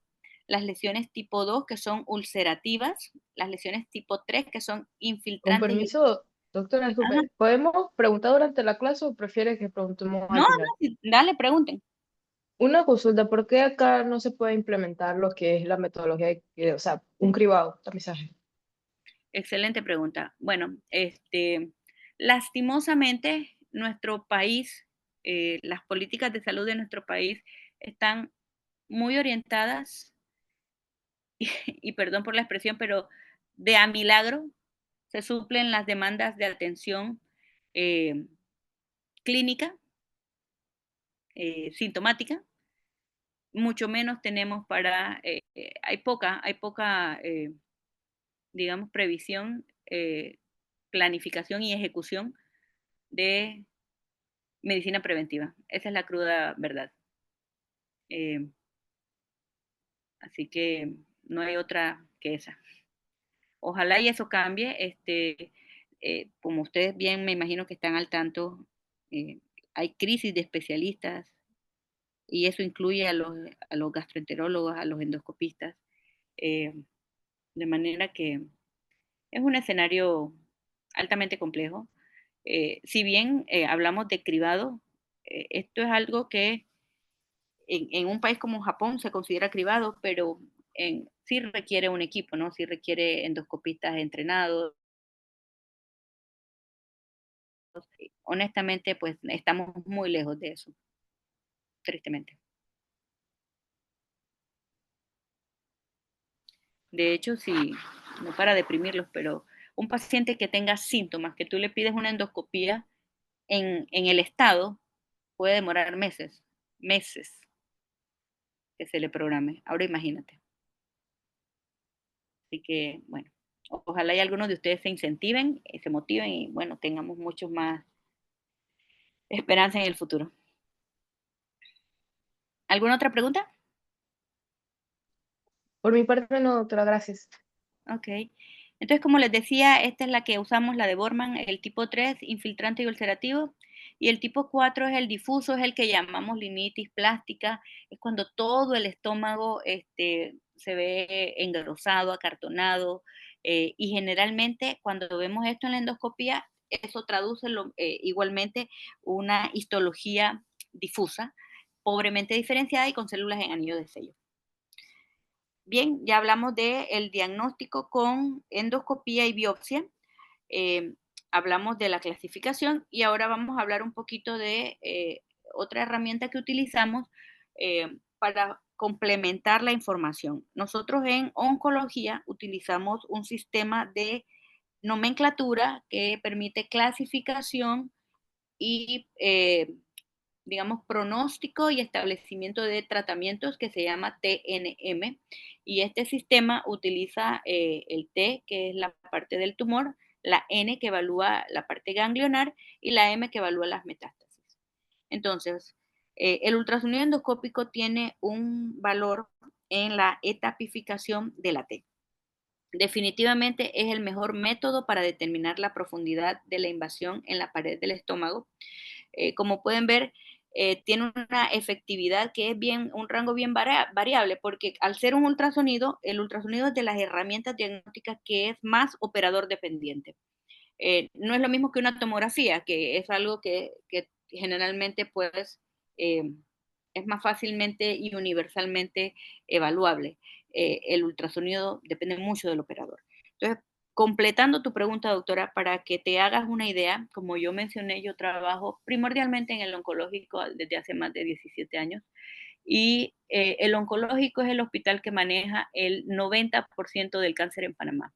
las lesiones tipo 2, que son ulcerativas, las lesiones tipo 3, que son
Con
infiltrantes.
permiso, doctora,
Ajá.
disculpe, ¿podemos preguntar durante la clase o prefiere que preguntemos
No,
al final?
dale, pregunten.
Una consulta, ¿por qué acá no se puede implementar lo que es la metodología, o sea, un cribado, tamizaje?
Excelente pregunta. Bueno, lastimosamente, nuestro país, las políticas de salud de nuestro país están muy orientadas, y perdón por la expresión, pero de a milagro se suplen las demandas de atención eh, clínica, sintomática, mucho menos tenemos para, hay poca digamos, previsión, planificación y ejecución de medicina preventiva. Esa es la cruda verdad. Eh, Así que no hay otra que esa. Ojalá y eso cambie. Como ustedes bien me imagino que están al tanto, hay crisis de especialistas y eso incluye a los gastroenterólogos, a los endoscopistas, eh, de manera que es un escenario altamente complejo. Si bien hablamos de cribado, esto es algo que en un país como Japón se considera cribado, pero sí requiere un equipo, ¿no? Sí requiere endoscopistas entrenados, honestamente, pues estamos muy lejos de eso, tristemente. De hecho, sí, no para deprimirlos, pero un paciente que tenga síntomas, que tú le pides una endoscopía en el estado, puede demorar meses, meses que se le programe. Ahora imagínate. Así que, bueno, ojalá y algunos de ustedes se incentiven, se motiven y, bueno, tengamos mucho más esperanza en el futuro. ¿Alguna otra pregunta?
Por mi parte, no, doctora, gracias.
Ok. Entonces, como les decía, esta es la que usamos, la de Bormann, el tipo 3, infiltrante y ulcerativo. Y el tipo 4 es el difuso, es el que llamamos linitis plástica. Es cuando todo el estómago se ve engrosado, acartonado. Y generalmente, cuando vemos esto en la endoscopía, eso traduce igualmente una histología difusa, pobremente diferenciada y con células en anillo de sello. Bien, ya hablamos del diagnóstico con endoscopía y biopsia. Hablamos de la clasificación y ahora vamos a hablar un poquito de otra herramienta que utilizamos para complementar la información. Nosotros en oncología utilizamos un sistema de nomenclatura que permite clasificación y digamos, pronóstico y establecimiento de tratamientos que se llama TNM. Y este sistema utiliza el T, que es la parte del tumor, la N, que evalúa la parte ganglionar, y la M, que evalúa las metástasis. Entonces, el ultrasonido endoscópico tiene un valor en la etapificación de la T. Definitivamente es el mejor método para determinar la profundidad de la invasión en la pared del estómago. Como pueden ver, tiene una efectividad que es un rango bien variable, porque al ser un ultrasonido, el ultrasonido es de las herramientas diagnósticas que es más operador dependiente. No es lo mismo que una tomografía, que es algo que generalmente pues, es más fácilmente y universalmente evaluable. El ultrasonido depende mucho del operador. Entonces, completando tu pregunta, doctora, para que te hagas una idea, como yo mencioné, yo trabajo primordialmente en el oncológico desde hace más de 17 años y el oncológico es el hospital que maneja el 90% del cáncer en Panamá.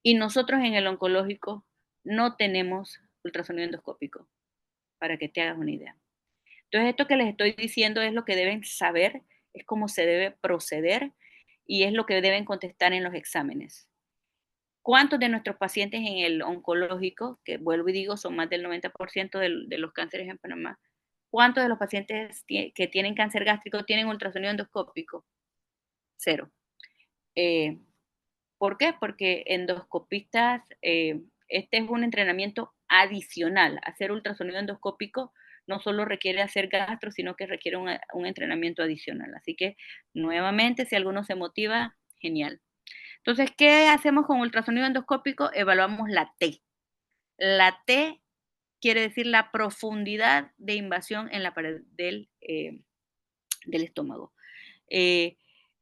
Y nosotros en el oncológico no tenemos ultrasonido endoscópico, para que te hagas una idea. Entonces, esto que les estoy diciendo es lo que deben saber, es cómo se debe proceder y es lo que deben contestar en los exámenes. ¿Cuántos de nuestros pacientes en el oncológico, que vuelvo y digo, son más del 90% de los cánceres en Panamá, cuántos de los pacientes que tienen cáncer gástrico tienen ultrasonido endoscópico? Cero. ¿Por qué? Porque endoscopistas, este es un entrenamiento adicional. Hacer ultrasonido endoscópico no solo requiere hacer gastro, sino que requiere un entrenamiento adicional. Así que, nuevamente, si alguno se motiva, genial. Entonces, ¿qué hacemos con ultrasonido endoscópico? Evaluamos la T. La T quiere decir la profundidad de invasión en la pared del estómago.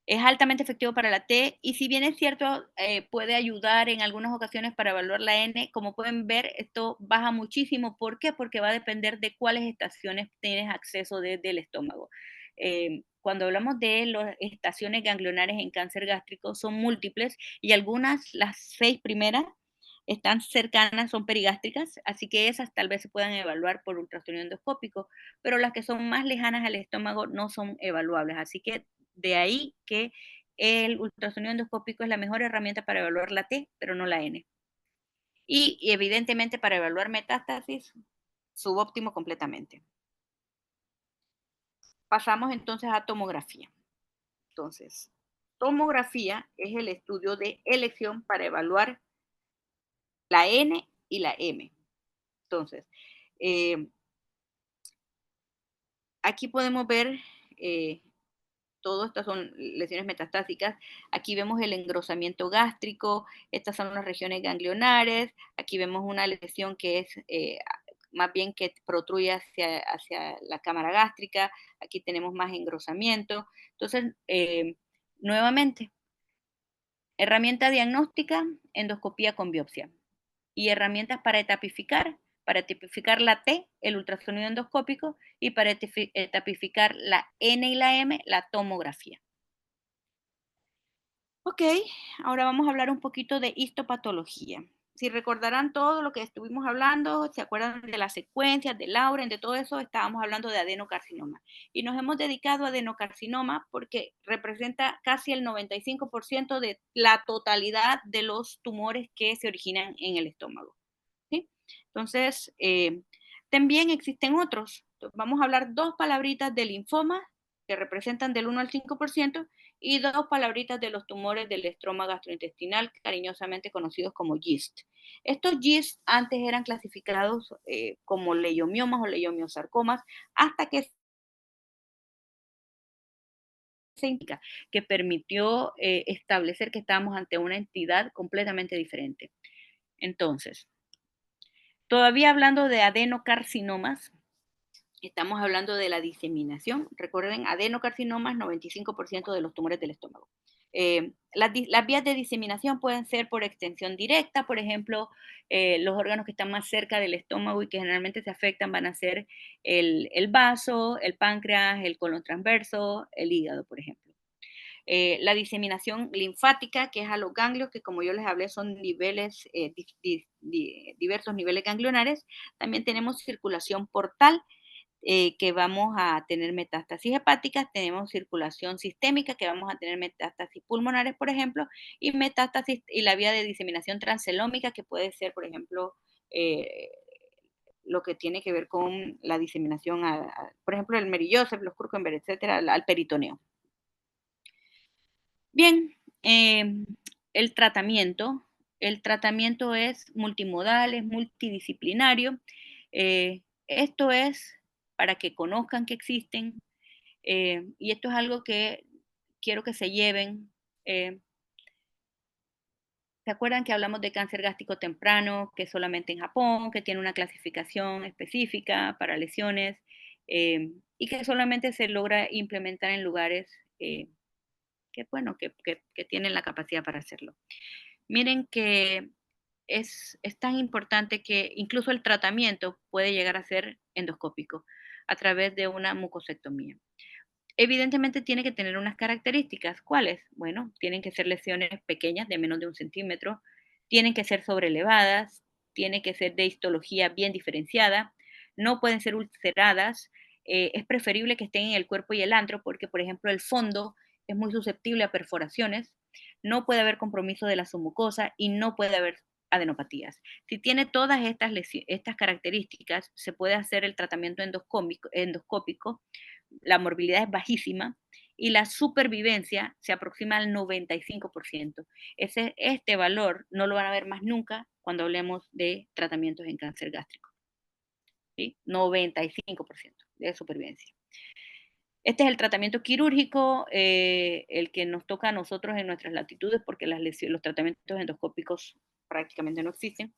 Es altamente efectivo para la T y si bien es cierto, puede ayudar en algunas ocasiones para evaluar la N, como pueden ver, esto baja muchísimo. ¿Por qué? Porque va a depender de cuáles estaciones tienes acceso desde el estómago. Cuando hablamos de las estaciones ganglionares en cáncer gástrico, son múltiples y algunas, las 6 primeras, están cercanas, son perigástricas, así que esas tal vez se puedan evaluar por ultrasonido endoscópico, pero las que son más lejanas al estómago no son evaluables. Así que de ahí que el ultrasonido endoscópico es la mejor herramienta para evaluar la T, pero no la N. Y evidentemente para evaluar metástasis, subóptimo completamente. Pasamos entonces a tomografía. Entonces, tomografía es el estudio de elección para evaluar la N y la M. Entonces, aquí podemos ver, todas estas son lesiones metastásicas. Aquí vemos el engrosamiento gástrico, estas son las regiones ganglionares, aquí vemos una lesión que es más bien que protruye hacia la cámara gástrica, aquí tenemos más engrosamiento. Entonces, nuevamente, herramienta diagnóstica, endoscopía con biopsia. Y herramientas para etapificar, para tipificar la T, el ultrasonido endoscópico, y para tipificar la N y la M, la tomografía. Ok, ahora vamos a hablar un poquito de histopatología. Si recordarán todo lo que estuvimos hablando, se acuerdan de las secuencias, de Lauren, de todo eso, estábamos hablando de adenocarcinoma. Y nos hemos dedicado a adenocarcinoma porque representa casi el 95% de la totalidad de los tumores que se originan en el estómago. ¿Sí? Entonces, también existen otros. Vamos a hablar dos palabritas de linfoma, que representan del 1 al 5%, y dos palabritas de los tumores del estroma gastrointestinal, cariñosamente conocidos como GIST. Estos GIST antes eran clasificados como leiomiomas o leiomiosarcomas, hasta que se indica que permitió establecer que estábamos ante una entidad completamente diferente. Entonces, todavía hablando de adenocarcinomas, estamos hablando de la diseminación. Recuerden, adenocarcinomas, 95% de los tumores del estómago. Las vías de diseminación pueden ser por extensión directa, por ejemplo, los órganos que están más cerca del estómago y que generalmente se afectan van a ser el vaso, el páncreas, el colon transverso, el hígado, por ejemplo. La diseminación linfática, que es a los ganglios, que como yo les hablé son niveles, diversos niveles ganglionares. También tenemos circulación portal, que vamos a tener metástasis hepáticas, tenemos circulación sistémica, que vamos a tener metástasis pulmonares, por ejemplo, y metástasis y la vía de diseminación transcelómica, que puede ser, por ejemplo, lo que tiene que ver con la diseminación, por ejemplo, el Mary-Joseph, los Kurkenberg, etcétera, al peritoneo. Bien, el tratamiento es multimodal, es multidisciplinario. Esto es para que conozcan que existen, y esto es algo que quiero que se lleven. ¿Se acuerdan que hablamos de cáncer gástrico temprano, que es solamente en Japón, que tiene una clasificación específica para lesiones, y que solamente se logra implementar en lugares que, bueno, que tienen la capacidad para hacerlo? Miren que es tan importante que incluso el tratamiento puede llegar a ser endoscópico a través de una mucosectomía. Evidentemente tiene que tener unas características. ¿Cuáles? Bueno, tienen que ser lesiones pequeñas de menos de 1 centímetro, tienen que ser sobrelevadas, tiene que ser de histología bien diferenciada, no pueden ser ulceradas, es preferible que estén en el cuerpo y el antro porque, por ejemplo, el fondo es muy susceptible a perforaciones, no puede haber compromiso de la submucosa y no puede haber adenopatías. Si tiene todas estas características, se puede hacer el tratamiento endoscópico, la morbilidad es bajísima y la supervivencia se aproxima al 95%. Este valor no lo van a ver más nunca cuando hablemos de tratamientos en cáncer gástrico. ¿Sí? 95% de supervivencia. Este es el tratamiento quirúrgico, el que nos toca a nosotros en nuestras latitudes, porque los tratamientos endoscópicos prácticamente no existen,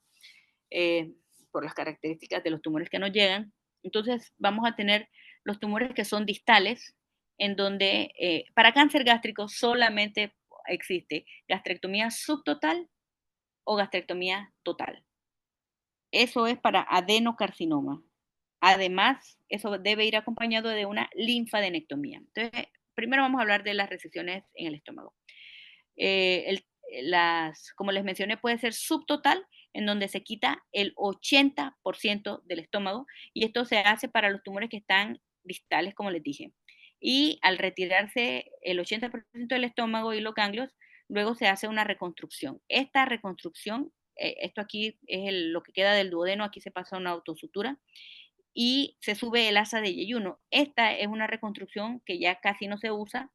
por las características de los tumores que nos llegan. Entonces vamos a tener los tumores que son distales, en donde para cáncer gástrico solamente existe gastrectomía subtotal o gastrectomía total. Eso es para adenocarcinoma. Además, eso debe ir acompañado de una linfadenectomía. Entonces, primero vamos a hablar de las resesiones en el estómago. Como les mencioné, puede ser subtotal, en donde se quita el 80% del estómago, y esto se hace para los tumores que están distales, como les dije. Y al retirarse el 80% del estómago y los ganglios, luego se hace una reconstrucción. Esta reconstrucción, esto aquí es lo que queda del duodeno, aquí se pasa una autosutura, y se sube el asa de yeyuno. Esta es una reconstrucción que ya casi no se usa,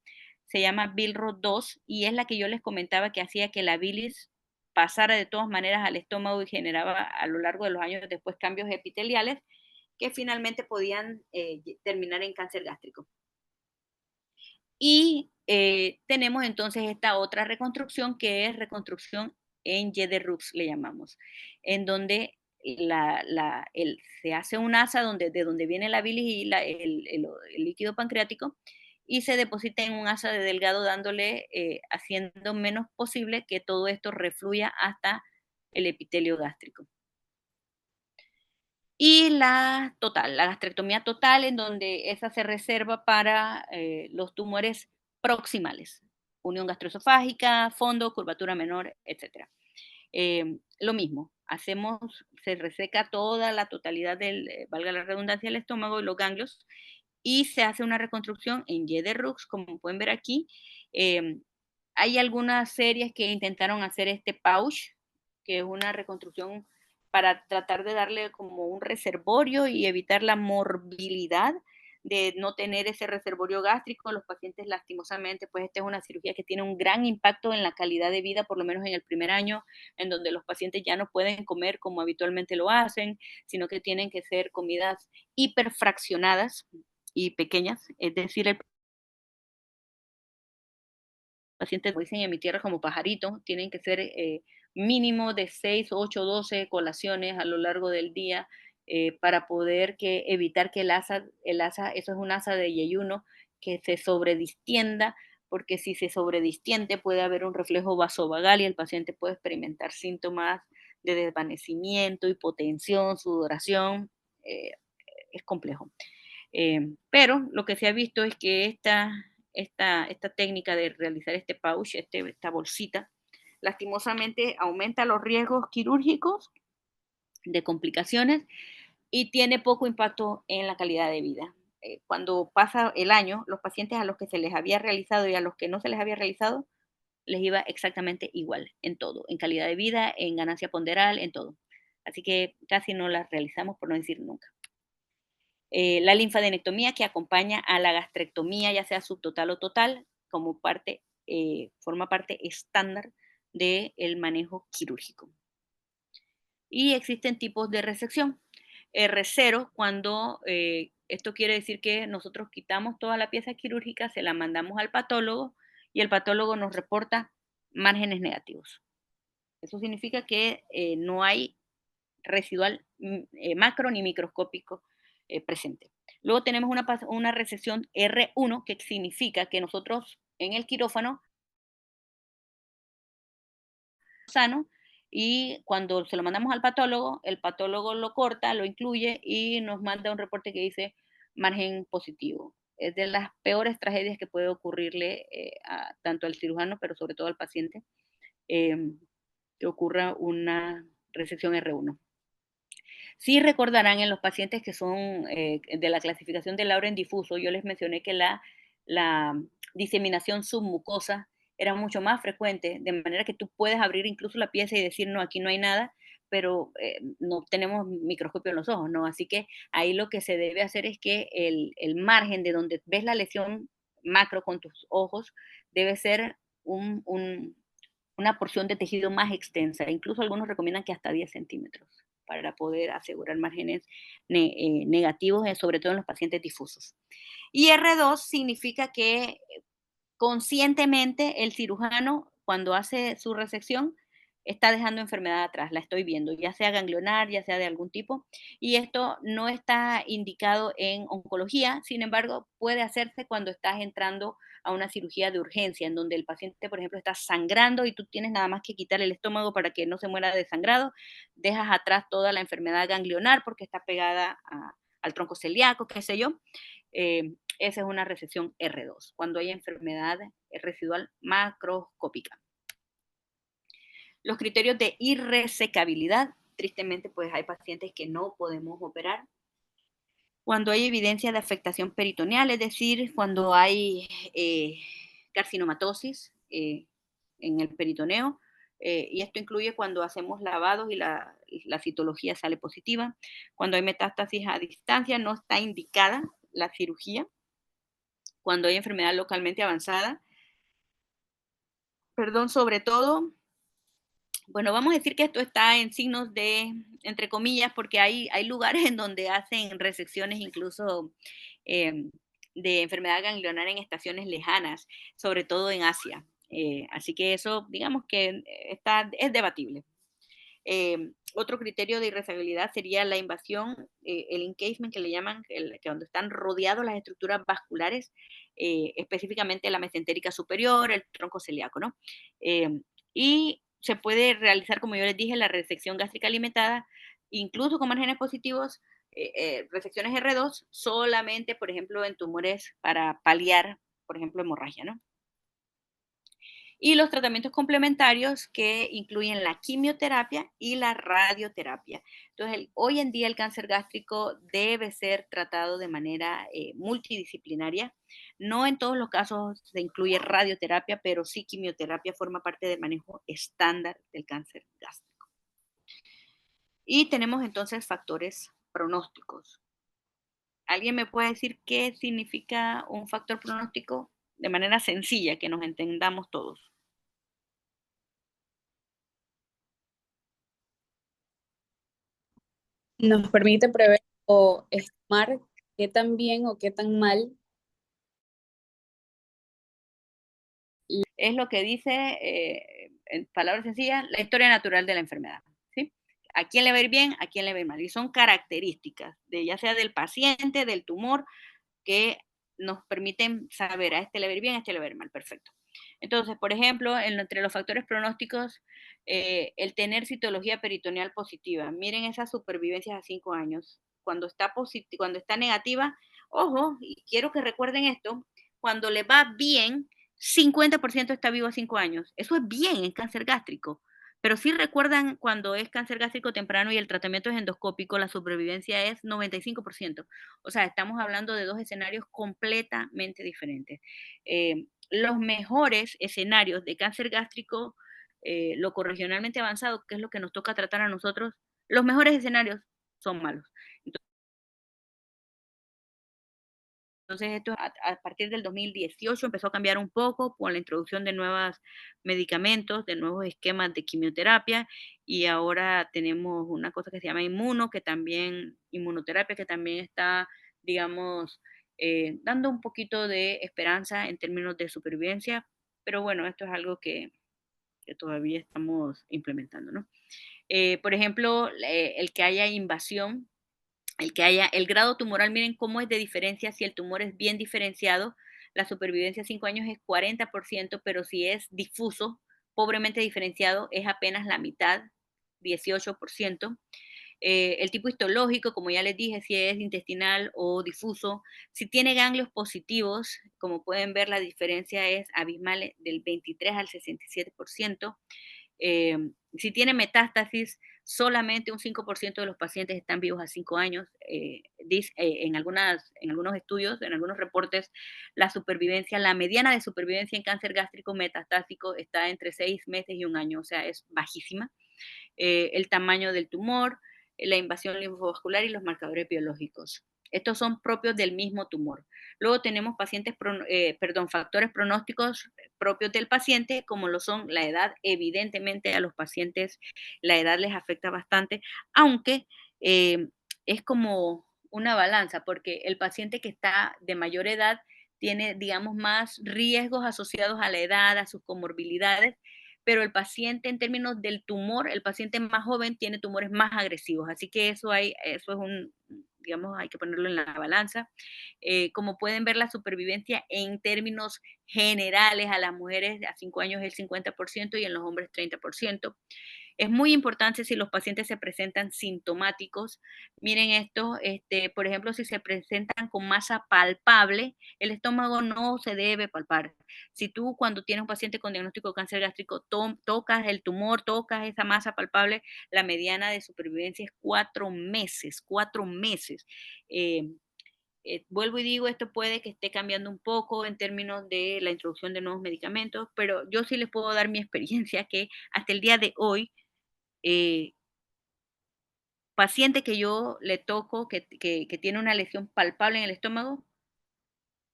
se llama Billroth 2 y es la que yo les comentaba que hacía que la bilis pasara de todas maneras al estómago y generaba a lo largo de los años después cambios epiteliales que finalmente podían terminar en cáncer gástrico. Y tenemos entonces esta otra reconstrucción que es reconstrucción en Jederups, le llamamos, en donde se hace un asa de donde viene la bilis y el líquido pancreático y se deposita en un asa de delgado dándole, haciendo menos posible que todo esto refluya hasta el epitelio gástrico. Y la total, la gastrectomía total, en donde esa se reserva para los tumores proximales, unión gastroesofágica, fondo, curvatura menor, etc. Lo mismo, se reseca toda la totalidad del, valga la redundancia, el estómago y los ganglios, y se hace una reconstrucción en Y de Rux, como pueden ver aquí. Hay algunas series que intentaron hacer este pouch, que es una reconstrucción para tratar de darle como un reservorio y evitar la morbilidad de no tener ese reservorio gástrico. Los pacientes, lastimosamente, pues esta es una cirugía que tiene un gran impacto en la calidad de vida, por lo menos en el primer año, en donde los pacientes ya no pueden comer como habitualmente lo hacen, sino que tienen que ser comidas hiperfraccionadas y pequeñas, es decir, el paciente, como dicen en mi tierra, como pajarito, tienen que ser mínimo de 6, 8, 12 colaciones a lo largo del día para poder evitar que eso es un asa de yeyuno, que se sobredistienda, porque si se sobredistiende puede haber un reflejo vasovagal y el paciente puede experimentar síntomas de desvanecimiento, hipotensión, sudoración, eh, es complejo. Pero lo que se ha visto es que esta técnica de realizar este pouch, esta bolsita, lastimosamente aumenta los riesgos quirúrgicos de complicaciones y tiene poco impacto en la calidad de vida. Cuando pasa el año, los pacientes a los que se les había realizado y a los que no se les había realizado, les iba exactamente igual en todo, en calidad de vida, en ganancia ponderal, en todo. Así que casi no las realizamos, por no decir nunca. La linfadenectomía, que acompaña a la gastrectomía, ya sea subtotal o total, como forma parte estándar del manejo quirúrgico. Y existen tipos de resección. R0, cuando esto quiere decir que nosotros quitamos toda la pieza quirúrgica, se la mandamos al patólogo y el patólogo nos reporta márgenes negativos. Eso significa que no hay residual macro ni microscópico presente. Luego tenemos una resección R1, que significa que nosotros en el quirófano sano, y cuando se lo mandamos al patólogo, el patólogo lo corta, lo incluye y nos manda un reporte que dice margen positivo. Es de las peores tragedias que puede ocurrirle tanto al cirujano, pero sobre todo al paciente, que ocurra una resección R1. Sí recordarán en los pacientes que son de la clasificación de Lauren difuso, yo les mencioné que la diseminación submucosa era mucho más frecuente, de manera que tú puedes abrir incluso la pieza y decir, no, aquí no hay nada, pero no tenemos microscopio en los ojos, ¿no? Así que ahí lo que se debe hacer es que el margen de donde ves la lesión macro con tus ojos debe ser una porción de tejido más extensa. Incluso algunos recomiendan que hasta 10 centímetros para poder asegurar márgenes negativos, sobre todo en los pacientes difusos. Y R2 significa que conscientemente el cirujano, cuando hace su resección, está dejando enfermedad atrás, la estoy viendo, ya sea ganglionar, ya sea de algún tipo, y esto no está indicado en oncología, sin embargo, puede hacerse cuando estás entrando a una cirugía de urgencia, en donde el paciente, por ejemplo, está sangrando y tú tienes nada más que quitar el estómago para que no se muera de sangrado, dejas atrás toda la enfermedad ganglionar porque está pegada al tronco celíaco, qué sé yo. Esa es una resección R2, cuando hay enfermedad residual macroscópica. Los criterios de irresecabilidad, tristemente pues hay pacientes que no podemos operar. Cuando hay evidencia de afectación peritoneal, es decir, cuando hay carcinomatosis en el peritoneo, y esto incluye cuando hacemos lavados y la citología sale positiva. Cuando hay metástasis a distancia, no está indicada la cirugía. Cuando hay enfermedad localmente avanzada, sobre todo, bueno, vamos a decir que esto está en signos de, entre comillas, porque hay lugares en donde hacen resecciones incluso de enfermedad ganglionar en estaciones lejanas, sobre todo en Asia. Así que eso, digamos que es debatible. Otro criterio de irresecabilidad sería la invasión, el encasement que le llaman, que donde están rodeados las estructuras vasculares, específicamente la mesentérica superior, el tronco celíaco, ¿no? Y se puede realizar, como yo les dije, la resección gástrica limitada incluso con márgenes positivos, resecciones R2 solamente, por ejemplo, en tumores para paliar, por ejemplo, hemorragia, ¿no? Y los tratamientos complementarios que incluyen la quimioterapia y la radioterapia. Entonces, hoy en día el cáncer gástrico debe ser tratado de manera multidisciplinaria. No en todos los casos se incluye radioterapia, pero sí quimioterapia forma parte del manejo estándar del cáncer gástrico. Y tenemos entonces factores pronósticos. ¿Alguien me puede decir qué significa un factor pronóstico de manera sencilla, que nos entendamos todos?
Nos permite prever o estimar qué tan bien o qué tan mal.
Es lo que dice, en palabras sencillas, la historia natural de la enfermedad, ¿sí? A quién le va a ir bien, a quién le va a ir mal. Y son características, de, ya sea del paciente, del tumor, que nos permiten saber, a este le va a ir bien, a este le va a ir mal, perfecto. Entonces, por ejemplo, entre los factores pronósticos, el tener citología peritoneal positiva. Miren esas supervivencias a 5 años. Cuando está negativa, ojo, y quiero que recuerden esto, cuando le va bien, 50% está vivo a 5 años. Eso es bien en cáncer gástrico. Pero si recuerdan cuando es cáncer gástrico temprano y el tratamiento es endoscópico, la supervivencia es 95%. O sea, estamos hablando de dos escenarios completamente diferentes. Los mejores escenarios de cáncer gástrico locorregionalmente avanzado, que es lo que nos toca tratar a nosotros, los mejores escenarios son malos. Entonces, esto a partir del 2018 empezó a cambiar un poco con la introducción de nuevos medicamentos, de nuevos esquemas de quimioterapia, y ahora tenemos una cosa que se llama inmunoterapia, que también está, digamos, dando un poquito de esperanza en términos de supervivencia, pero bueno, esto es algo que todavía estamos implementando, ¿no? Por ejemplo, el que haya invasión, el grado tumoral, miren cómo es de diferencia. Si el tumor es bien diferenciado, la supervivencia a 5 años es 40%, pero si es difuso, pobremente diferenciado, es apenas la mitad, 18%. El tipo histológico, como ya les dije, si es intestinal o difuso, si tiene ganglios positivos, como pueden ver, la diferencia es abismal del 23 al 67%. Si tiene metástasis, solamente un 5% de los pacientes están vivos a 5 años. En algunos estudios, en algunos reportes, la mediana de supervivencia en cáncer gástrico metastásico está entre 6 meses y un año, o sea, es bajísima. El tamaño del tumor, la invasión linfovascular y los marcadores biológicos. Estos son propios del mismo tumor. Luego tenemos factores pronósticos propios del paciente, como lo son la edad. Evidentemente a los pacientes la edad les afecta bastante, aunque es como una balanza, porque el paciente que está de mayor edad tiene, digamos, más riesgos asociados a la edad, a sus comorbilidades, pero el paciente en términos del tumor, el paciente más joven tiene tumores más agresivos, así que eso es digamos, hay que ponerlo en la balanza. Como pueden ver, la supervivencia en términos generales a las mujeres a 5 años es el 50% y en los hombres 30%. Es muy importante si los pacientes se presentan sintomáticos. Miren esto, por ejemplo, si se presentan con masa palpable, el estómago no se debe palpar. Si tú cuando tienes un paciente con diagnóstico de cáncer gástrico tocas el tumor, tocas esa masa palpable, la mediana de supervivencia es 4 meses, 4 meses. Eh, Vuelvo y digo, esto puede que esté cambiando un poco en términos de la introducción de nuevos medicamentos, pero yo sí les puedo dar mi experiencia que hasta el día de hoy, eh, paciente que yo le toco, que tiene una lesión palpable en el estómago,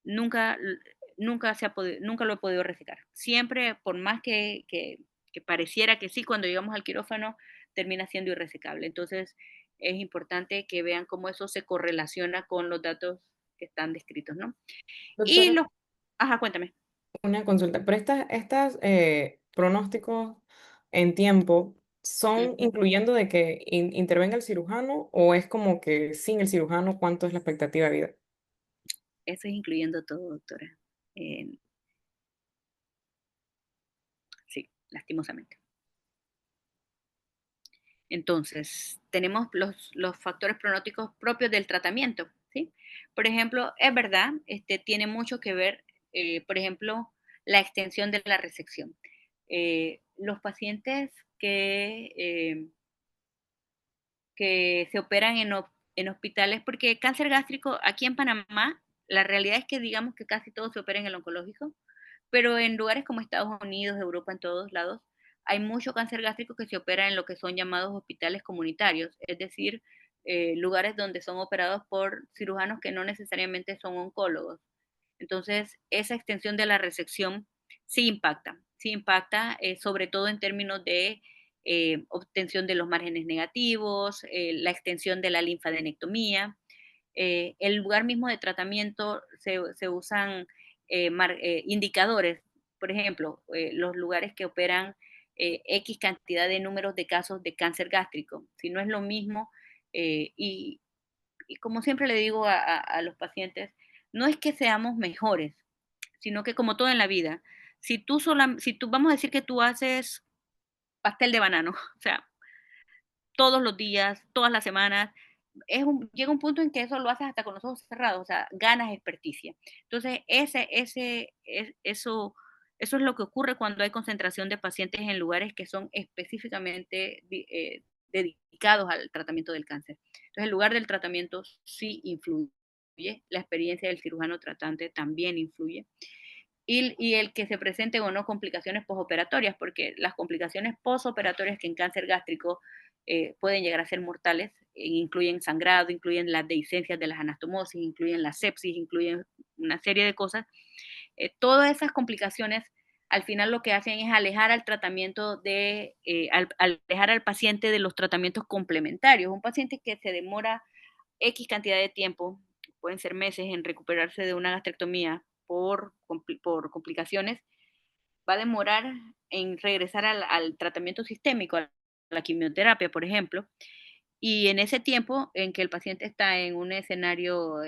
nunca, nunca lo he podido resecar. Siempre, por más que pareciera que sí, cuando llegamos al quirófano, termina siendo irresecable. Entonces, es importante que vean cómo eso se correlaciona con los datos que están descritos, ¿no? Y
Doctora,
ajá, cuéntame.
una consulta, pero estas pronósticos en tiempo son
Ujú.
incluyendo de que intervenga el cirujano o es como que sin el cirujano, ¿cuánto es la expectativa de vida?
Eso es incluyendo todo, doctora. Sí, lastimosamente. Entonces, tenemos los factores pronósticos propios del tratamiento, ¿sí? Por ejemplo, es verdad, tiene mucho que ver, por ejemplo, la extensión de la resección. Los pacientes que se operan en hospitales, porque cáncer gástrico aquí en Panamá, la realidad es que digamos que casi todo se opera en el oncológico, pero en lugares como Estados Unidos, Europa, en todos lados, hay mucho cáncer gástrico que se opera en lo que son llamados hospitales comunitarios, es decir, lugares donde son operados por cirujanos que no necesariamente son oncólogos. Entonces, esa extensión de la resección sí impacta, sobre todo en términos de obtención de los márgenes negativos, la extensión de la linfadenectomía. El lugar mismo de tratamiento se usan indicadores, por ejemplo, los lugares que operan X cantidad de números de casos de cáncer gástrico. Si no es lo mismo, y como siempre le digo a los pacientes, no es que seamos mejores, sino que como todo en la vida, si tú vamos a decir que tú haces pastel de banano, o sea, todos los días, todas las semanas, llega un punto en que eso lo haces hasta con los ojos cerrados, o sea, ganas experticia. Entonces, eso es lo que ocurre cuando hay concentración de pacientes en lugares que son específicamente dedicados al tratamiento del cáncer. Entonces, el lugar del tratamiento sí influye, la experiencia del cirujano tratante también influye. Y el que se presenten o no complicaciones posoperatorias, porque las complicaciones posoperatorias que en cáncer gástrico pueden llegar a ser mortales, incluyen sangrado, incluyen las dehiscencias de las anastomosis, incluyen la sepsis, incluyen una serie de cosas. Todas esas complicaciones al final lo que hacen es alejar al tratamiento alejar al paciente de los tratamientos complementarios. Un paciente que se demora X cantidad de tiempo, pueden ser meses, en recuperarse de una gastrectomía por complicaciones, va a demorar en regresar al tratamiento sistémico, a la quimioterapia, por ejemplo, y en ese tiempo en que el paciente está en un escenario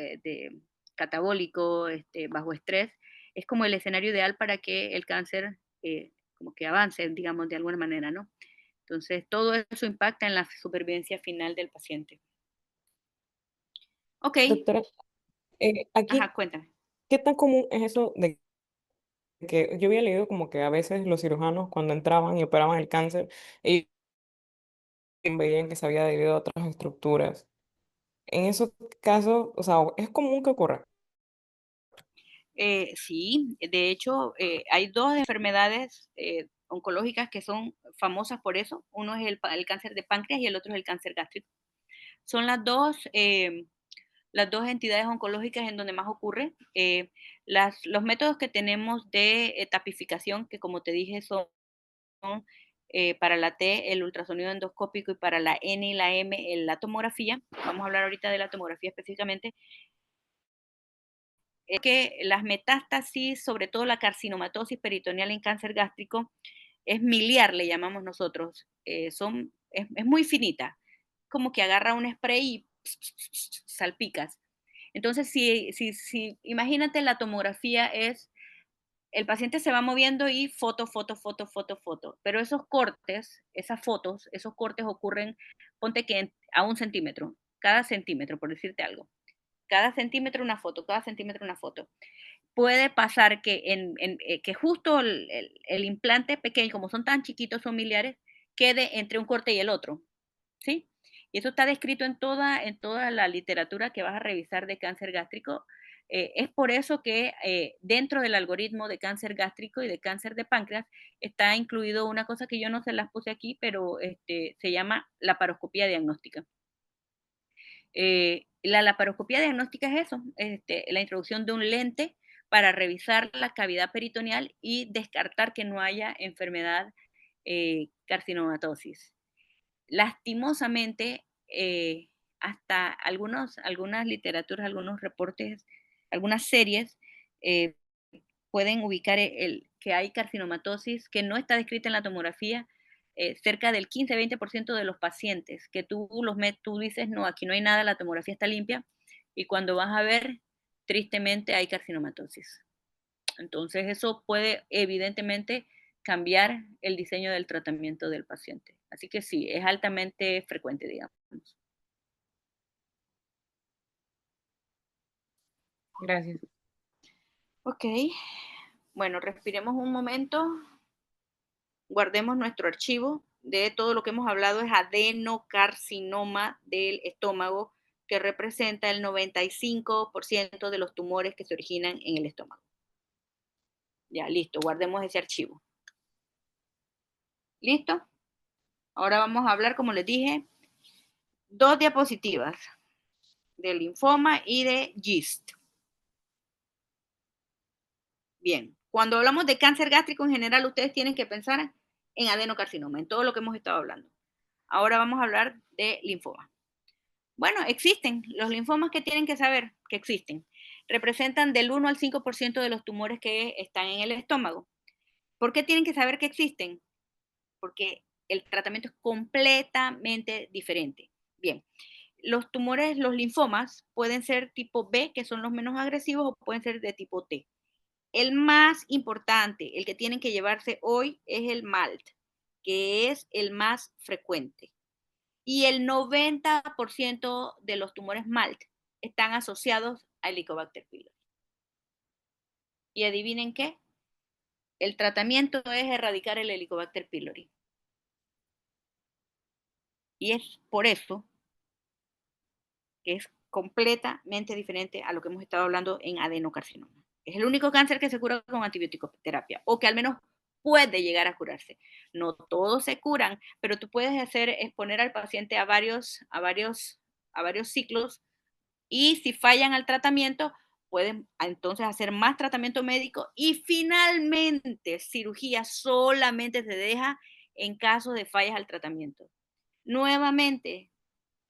catabólico, bajo estrés, es como el escenario ideal para que el cáncer como que avance, digamos, de alguna manera, ¿no? Entonces, todo eso impacta en la supervivencia final del paciente. Ok,
Doctora,
ajá,
aquí,
cuéntame.
¿qué tan común es eso de que yo había leído como que a veces los cirujanos cuando entraban y operaban el cáncer, ellos veían que se había adherido a otras estructuras? En esos casos, o sea, es común que ocurra.
Sí, de hecho, hay dos enfermedades oncológicas que son famosas por eso. Uno es el cáncer de páncreas y el otro es el cáncer gástrico. Son las dos entidades oncológicas en donde más ocurre. Los métodos que tenemos de tapificación, que como te dije son para la T el ultrasonido endoscópico y para la N y la M la tomografía, vamos a hablar ahorita de la tomografía específicamente, es que las metástasis, sobre todo la carcinomatosis peritoneal en cáncer gástrico, es miliar, le llamamos nosotros. Es muy finita, como que agarra un spray y salpicas. Entonces, si imagínate la tomografía es, el paciente se va moviendo y foto, foto, foto, foto, foto, pero esos cortes, esas fotos, esos cortes ocurren, ponte que a 1 centímetro, cada centímetro, por decirte algo. Cada centímetro una foto, cada centímetro una foto. Puede pasar que justo el implante pequeño, como son tan chiquitos, son miliares, quede entre un corte y el otro, ¿sí? Y eso está descrito en toda la literatura que vas a revisar de cáncer gástrico. Es por eso que dentro del algoritmo de cáncer gástrico y de cáncer de páncreas está incluido una cosa que yo no se las puse aquí, pero se llama laparoscopía diagnóstica. La laparoscopía diagnóstica es eso, la introducción de un lente para revisar la cavidad peritoneal y descartar que no haya enfermedad carcinomatosis. Lastimosamente, hasta algunas literaturas, algunos reportes, algunas series eh, pueden ubicar que hay carcinomatosis que no está descrita en la tomografía, cerca del 15-20% de los pacientes, que tú dices, no, aquí no hay nada, la tomografía está limpia, y cuando vas a ver, tristemente hay carcinomatosis. Entonces eso puede evidentemente cambiar el diseño del tratamiento del paciente. Así que sí, es altamente frecuente, digamos.
Gracias.
Ok, bueno, respiremos un momento, guardemos nuestro archivo de todo lo que hemos hablado, es adenocarcinoma del estómago, que representa el 95% de los tumores que se originan en el estómago. Ya, listo, guardemos ese archivo. ¿Listo? Ahora vamos a hablar, como les dije, 2 diapositivas de linfoma y de GIST. Bien, cuando hablamos de cáncer gástrico en general, ustedes tienen que pensar en adenocarcinoma, en todo lo que hemos estado hablando. Ahora vamos a hablar de linfoma. Bueno, existen. Los linfomas que tienen que saber que existen. Representan del 1 al 5% de los tumores que están en el estómago. ¿Por qué tienen que saber que existen? Porque el tratamiento es completamente diferente. Bien, los tumores, los linfomas, pueden ser tipo B, que son los menos agresivos, o pueden ser de tipo T. El más importante, el que tienen que llevarse hoy, es el MALT, que es el más frecuente. Y el 90% de los tumores MALT están asociados a Helicobacter pylori. Y adivinen qué, el tratamiento es erradicar el Helicobacter pylori. Y es por eso que es completamente diferente a lo que hemos estado hablando en adenocarcinoma. Es el único cáncer que se cura con antibiótico-terapia, o que al menos puede llegar a curarse. No todos se curan, pero tú puedes exponer al paciente a varios ciclos, y si fallan al tratamiento, pueden entonces hacer más tratamiento médico, y finalmente cirugía solamente se deja en caso de fallas al tratamiento. Nuevamente,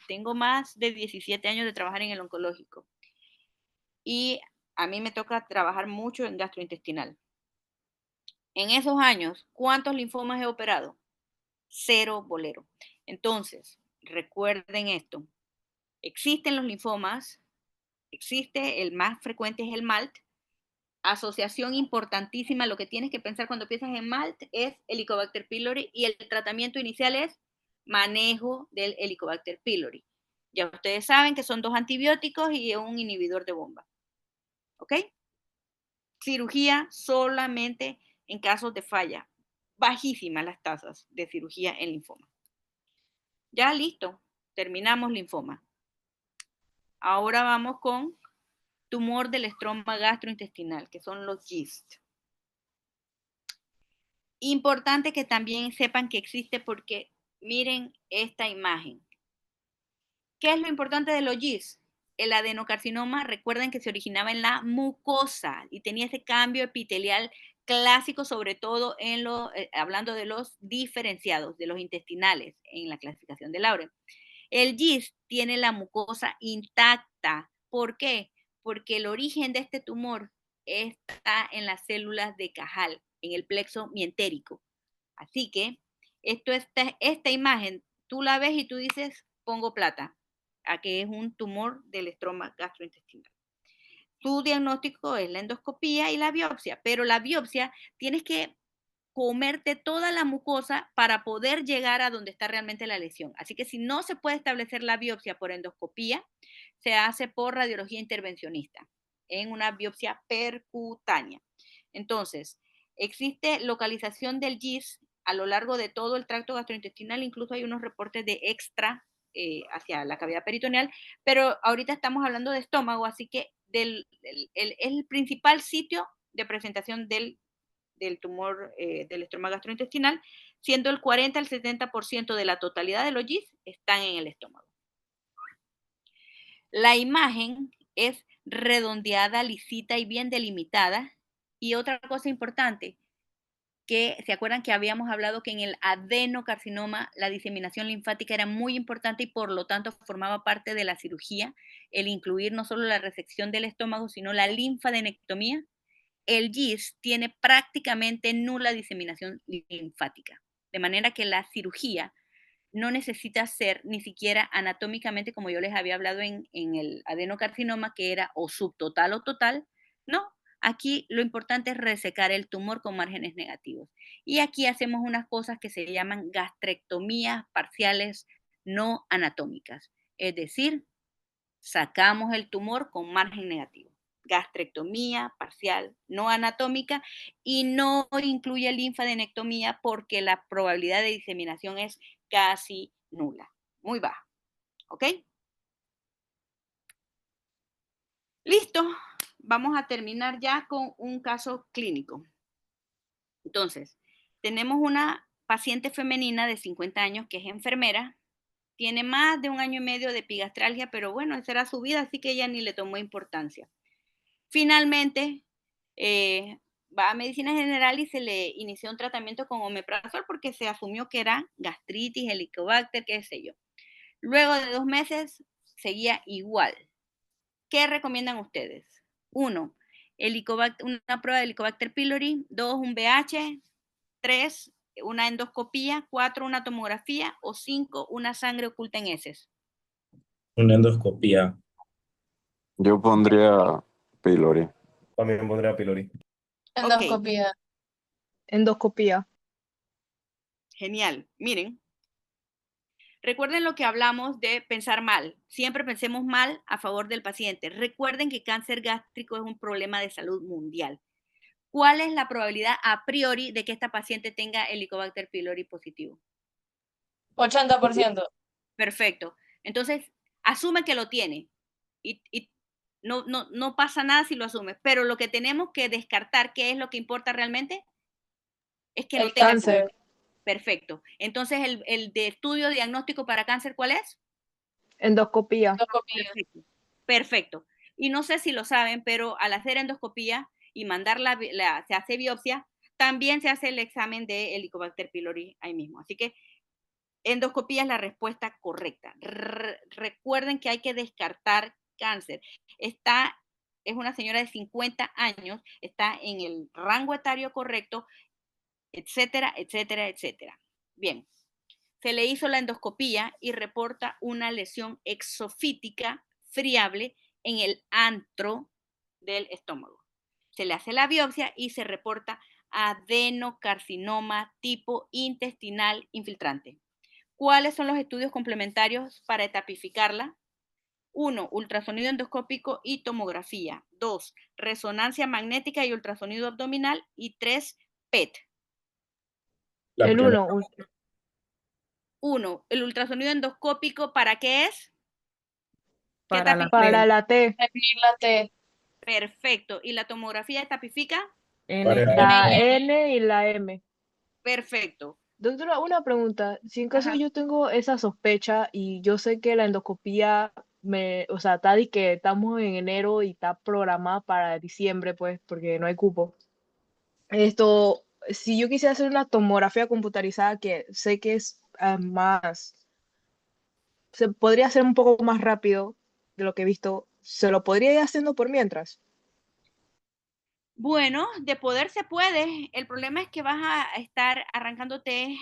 tengo más de 17 años de trabajar en el oncológico y a mí me toca trabajar mucho en gastrointestinal. En esos años, ¿cuántos linfomas he operado? 0 bolero. Entonces, recuerden esto. Existen los linfomas, existe, el más frecuente es el MALT. Asociación importantísima, lo que tienes que pensar cuando piensas en MALT es Helicobacter pylori, y el tratamiento inicial es manejo del Helicobacter pylori. Ya ustedes saben que son 2 antibióticos y un inhibidor de bomba. ¿Ok? Cirugía solamente en casos de falla. Bajísimas las tasas de cirugía en linfoma. Ya listo, terminamos linfoma. Ahora vamos con tumor del estroma gastrointestinal, que son los GIST. Importante que también sepan que existe, porque miren esta imagen. ¿Qué es lo importante de los GIST? El adenocarcinoma, recuerden que se originaba en la mucosa y tenía ese cambio epitelial clásico, sobre todo hablando de los diferenciados, de los intestinales, en la clasificación de Lauren. El GIST tiene la mucosa intacta. ¿Por qué? Porque el origen de este tumor está en las células de Cajal, en el plexo mientérico. Así que esta imagen, tú la ves y tú dices, pongo plata, a que es un tumor del estroma gastrointestinal. Tu diagnóstico es la endoscopía y la biopsia, pero la biopsia tienes que comerte toda la mucosa para poder llegar a donde está realmente la lesión. Así que si no se puede establecer la biopsia por endoscopía, se hace por radiología intervencionista, en una biopsia percutánea. Entonces, existe localización del GIST a lo largo de todo el tracto gastrointestinal, incluso hay unos reportes de extra hacia la cavidad peritoneal, pero ahorita estamos hablando de estómago, así que es el principal sitio de presentación del tumor del estroma gastrointestinal, siendo el 40 al 70% de la totalidad de los GIST están en el estómago. La imagen es redondeada, lisita y bien delimitada. Y otra cosa importante, que se acuerdan que habíamos hablado que en el adenocarcinoma la diseminación linfática era muy importante, y por lo tanto formaba parte de la cirugía el incluir no solo la resección del estómago, sino la linfadenectomía. El GIST tiene prácticamente nula diseminación linfática, de manera que la cirugía no necesita ser ni siquiera anatómicamente, como yo les había hablado en el adenocarcinoma, que era o subtotal o total. No, Aquí lo importante es resecar el tumor con márgenes negativos. Y aquí hacemos unas cosas que se llaman gastrectomías parciales no anatómicas. Es decir, sacamos el tumor con margen negativo. Gastrectomía parcial no anatómica y no incluye linfadenectomía porque la probabilidad de diseminación es casi nula, muy baja. ¿Ok? Listo. Vamos a terminar ya con un caso clínico. Entonces, tenemos una paciente femenina de 50 años que es enfermera, tiene más de 1 año y medio de epigastralgia, pero bueno, esa era su vida, así que ella ni le tomó importancia. Finalmente, va a medicina general y se le inició un tratamiento con omeprazol porque se asumió que era gastritis, helicobacter, qué sé yo. Luego de 2 meses seguía igual. ¿Qué recomiendan ustedes? 1, una prueba de Helicobacter pylori. 2, un BH. 3, una endoscopía. 4, una tomografía. O 5, una sangre oculta en heces.
Una endoscopía.
Yo pondría pylori.
También pondría pylori.
Ok,
Endoscopía.
Endoscopía.
genial. Miren, recuerden lo que hablamos de pensar mal. Siempre pensemos mal a favor del paciente. Recuerden que cáncer gástrico es un problema de salud mundial. ¿Cuál es la probabilidad a priori de que esta paciente tenga Helicobacter pylori positivo?
80%.
Perfecto. Entonces, asume que lo tiene y no pasa nada si lo asume, pero lo que tenemos que descartar, ¿qué es lo que importa realmente? Es que no
El
tenga
Cáncer.
cáncer. Perfecto. Entonces, el de estudio diagnóstico para cáncer, ¿cuál es?
Endoscopía.
Endoscopía.
Perfecto. Perfecto. Y no sé si lo saben, pero al hacer endoscopía y mandar se hace biopsia, también se hace el examen de Helicobacter pylori ahí mismo. Así que endoscopía es la respuesta correcta. Recuerden que hay que descartar cáncer. Es una señora de 50 años, está en el rango etario correcto, etcétera, etcétera, etcétera. Bien, se le hizo la endoscopía y reporta una lesión exofítica friable en el antro del estómago. Se le hace la biopsia y se reporta adenocarcinoma tipo intestinal infiltrante. ¿Cuáles son los estudios complementarios para etapificarla? 1, ultrasonido endoscópico y tomografía. 2, resonancia magnética y ultrasonido abdominal. Y 3, PET.
La
El
primera.
1.
1, el ultrasonido endoscópico, ¿para qué es? ¿Qué
Para la
Para
T.
la T.
Definir la T.
Perfecto. ¿Y la tomografía etapifica?
Para
N.
La
NM.
N y la M.
Perfecto.
Doctora, una pregunta. Si en caso
Ajá.
yo tengo esa sospecha y yo sé que la endoscopía o sea, está de que estamos en enero y está programada para diciembre, pues, porque no hay cupo. Esto, si yo quisiera hacer una tomografía computarizada, que sé que es más, se podría hacer un poco más rápido de lo que he visto, ¿se lo podría ir haciendo por mientras?
Bueno, de poder se puede. El problema es que vas a estar arrancándote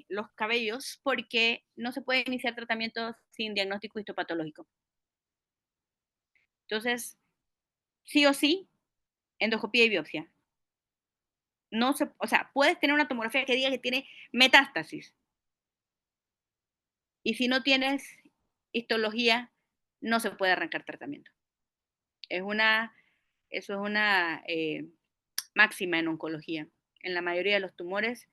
los cabellos porque no se puede iniciar tratamiento sin diagnóstico histopatológico. Entonces, sí o sí, endoscopía y biopsia. No se, o sea, puedes tener una tomografía que diga que tiene metástasis. Y si no tienes histología, no se puede arrancar tratamiento. Eso es una máxima en oncología. En la mayoría de los tumores,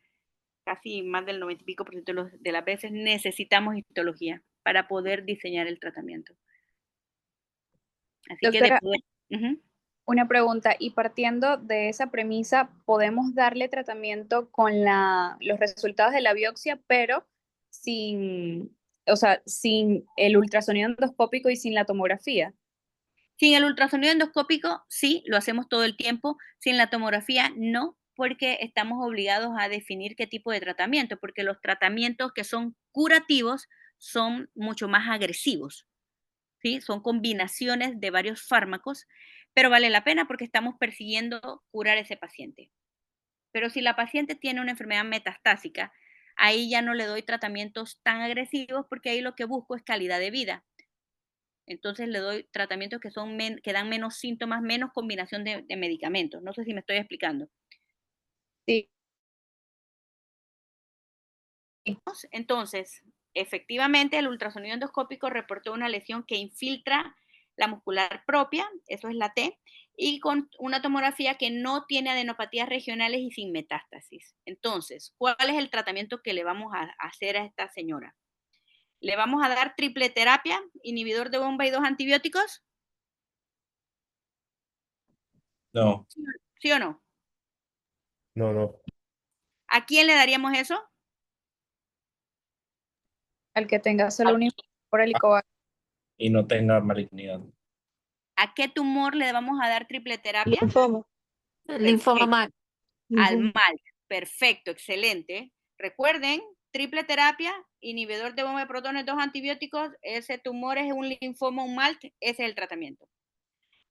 casi más del 90 y pico por ciento de las veces, necesitamos histología para poder diseñar el tratamiento. Así que de
Doctora,
poder...
una pregunta, y partiendo de esa premisa, podemos darle tratamiento con los resultados de la biopsia, pero sin, o sea, sin el ultrasonido endoscópico y sin la tomografía.
Sin el ultrasonido endoscópico, sí, lo hacemos todo el tiempo. Sin la tomografía, no, porque estamos obligados a definir qué tipo de tratamiento, porque los tratamientos que son curativos son mucho más agresivos, ¿sí? Son combinaciones de varios fármacos, pero vale la pena porque estamos persiguiendo curar a ese paciente. Pero si la paciente tiene una enfermedad metastásica, ahí ya no le doy tratamientos tan agresivos porque ahí lo que busco es calidad de vida. Entonces le doy tratamientos que, que dan menos síntomas, menos combinación de medicamentos. No sé si me estoy explicando.
Sí.
Entonces, efectivamente, el ultrasonido endoscópico reportó una lesión que infiltra la muscular propia, eso es la T, y con una tomografía que no tiene adenopatías regionales y sin metástasis. Entonces, ¿cuál es el tratamiento que le vamos a hacer a esta señora? ¿Le vamos a dar triple terapia, inhibidor de bomba y 2 antibióticos?
No,
¿Sí o no?
no, no.
¿A quién le daríamos eso?
Al que tenga solo un informe por helicobacter.
Y no tenga malignidad.
¿A qué tumor le vamos a dar triple terapia?
Linfoma. Linfoma
Perfecto.
mal.
Al mal. Perfecto, excelente. Recuerden, triple terapia, inhibidor de bomba de protones, 2 antibióticos, ese tumor es un linfoma, un MALT, ese es el tratamiento.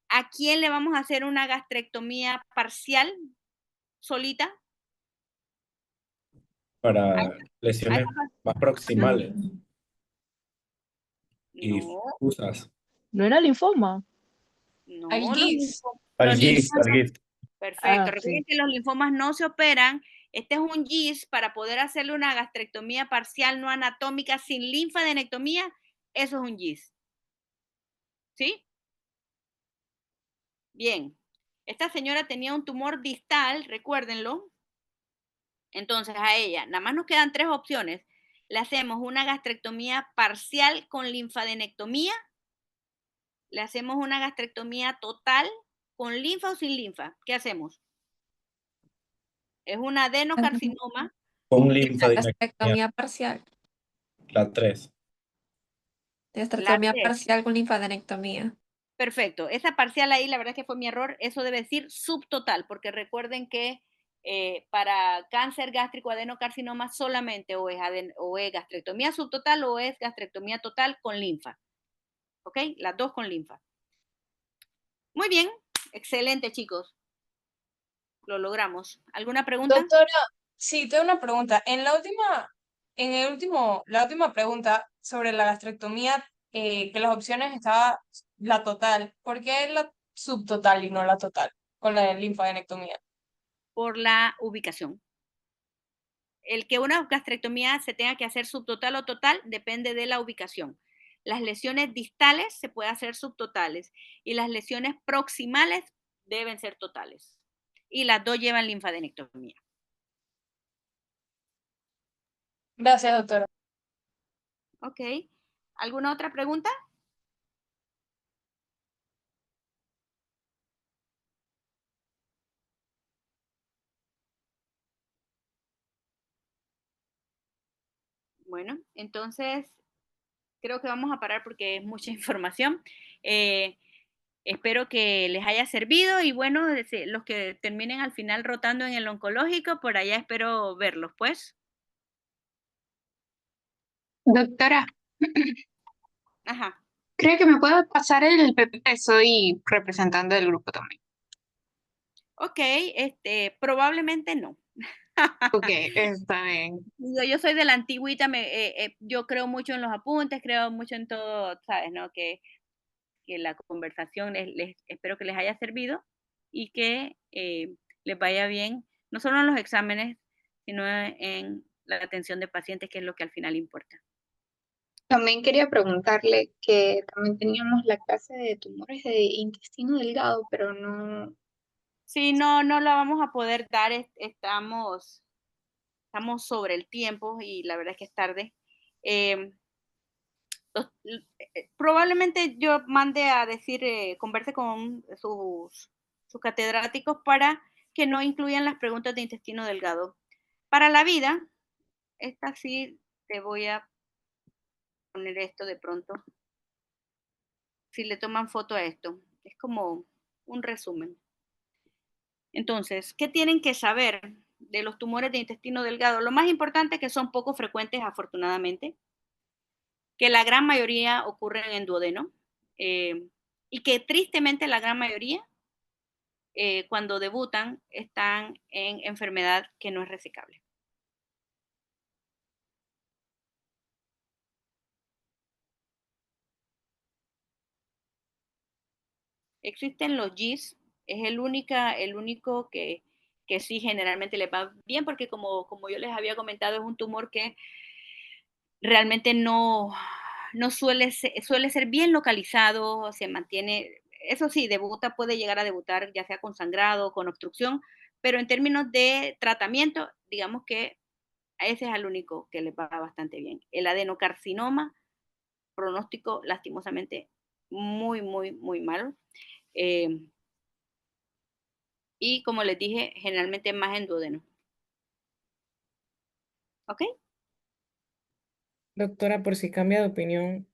¿A quién le vamos a hacer una gastrectomía parcial solita?
Para lesiones más proximales y
No,
difusas.
¿No era linfoma?
no,
Al GIS.
Al
los
GIST,
linfomas.
al GIST.
Perfecto.
Ah,
Recuerden
sí.
que los linfomas no se operan. Este es un GIS para poder hacerle una gastrectomía parcial no anatómica sin linfadenectomía. Eso es un GIS. ¿Sí? Bien. Esta señora tenía un tumor distal, recuérdenlo. Entonces a ella, nada más nos quedan 3 opciones. Le hacemos una gastrectomía parcial con linfadenectomía. Le hacemos una gastrectomía total con linfa o sin linfa. ¿Qué hacemos? Es un adenocarcinoma.
Con
que
linfadenectomía,
Gastrectomía parcial.
la 3.
la
Gastrectomía
3.
parcial con linfadenectomía.
Perfecto. Esa parcial ahí, la verdad es que fue mi error. Eso debe decir subtotal, porque recuerden que para cáncer gástrico adenocarcinoma solamente o es gastrectomía subtotal o es gastrectomía total con linfa. ¿Ok? Las 2 con linfa. Muy bien. Excelente, chicos. Lo logramos. ¿Alguna pregunta?
Doctora, sí, tengo una pregunta. La última pregunta sobre la gastrectomía, que las opciones estaba la total. ¿Por qué la subtotal y no la total con la linfadenectomía?
Por la ubicación. El que una gastrectomía se tenga que hacer subtotal o total depende de la ubicación. Las lesiones distales se pueden hacer subtotales y las lesiones proximales deben ser totales. Y las 2 llevan linfadenectomía.
Gracias, doctora.
Ok. ¿Alguna otra pregunta? Bueno, entonces creo que vamos a parar porque es mucha información. Espero que les haya servido y bueno, los que terminen al final rotando en el oncológico, por allá espero verlos, pues.
Doctora,
Ajá.
¿cree que me pueda pasar el PPT? Soy representante del grupo también.
Ok, probablemente no.
Ok, está bien.
Yo soy de la antigüita, yo creo mucho en los apuntes, creo mucho en todo, ¿sabes? ¿No? Que la conversación espero que les haya servido y que les vaya bien, no solo en los exámenes, sino en la atención de pacientes, que es lo que al final importa.
También quería preguntarle que también teníamos la clase de tumores de intestino delgado, pero no.
Sí, no la vamos a poder dar, estamos sobre el tiempo y la verdad es que es tarde. Eh, probablemente yo mande a decir, converse con sus catedráticos para que no incluyan las preguntas de intestino delgado. Para la vida, esta sí te voy a poner esto de pronto. Si le toman foto a esto, es como un resumen. Entonces, ¿qué tienen que saber de los tumores de intestino delgado? Lo más importante es que son poco frecuentes, afortunadamente, que la gran mayoría ocurren en duodeno y que tristemente la gran mayoría cuando debutan están en enfermedad que no es resecable. Existen los GIS, es el único que sí generalmente le va bien, porque como yo les había comentado, es un tumor que realmente no suele ser bien localizado, se mantiene, eso sí, puede llegar a debutar ya sea con sangrado, con obstrucción, pero en términos de tratamiento, digamos que ese es el único que le va bastante bien. El adenocarcinoma, pronóstico lastimosamente muy, muy, muy malo. Y como les dije, generalmente más en duodeno. ¿Ok?
Doctora, por si cambia de opinión,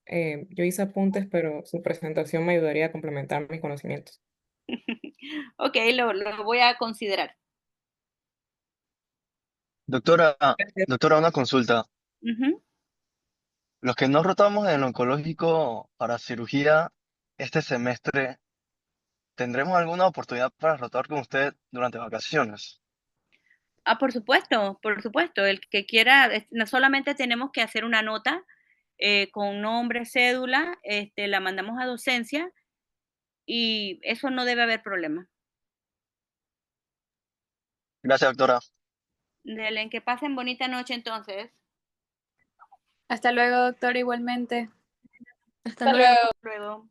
yo hice apuntes, pero su presentación me ayudaría a complementar mis conocimientos.
Ok, lo voy a considerar.
Doctora, doctora, una consulta.
Ujú.
Los que no rotamos en el oncológico para cirugía este semestre, ¿tendremos alguna oportunidad para rotar con usted durante vacaciones?
Ah, por supuesto, por supuesto. El que quiera, no solamente tenemos que hacer una nota con nombre, cédula, la mandamos a docencia y eso no debe haber problema.
Gracias, doctora.
Delen, que pasen bonita noche entonces.
Hasta luego, doctor, igualmente.
Hasta
Hasta
luego.
luego.
Luego.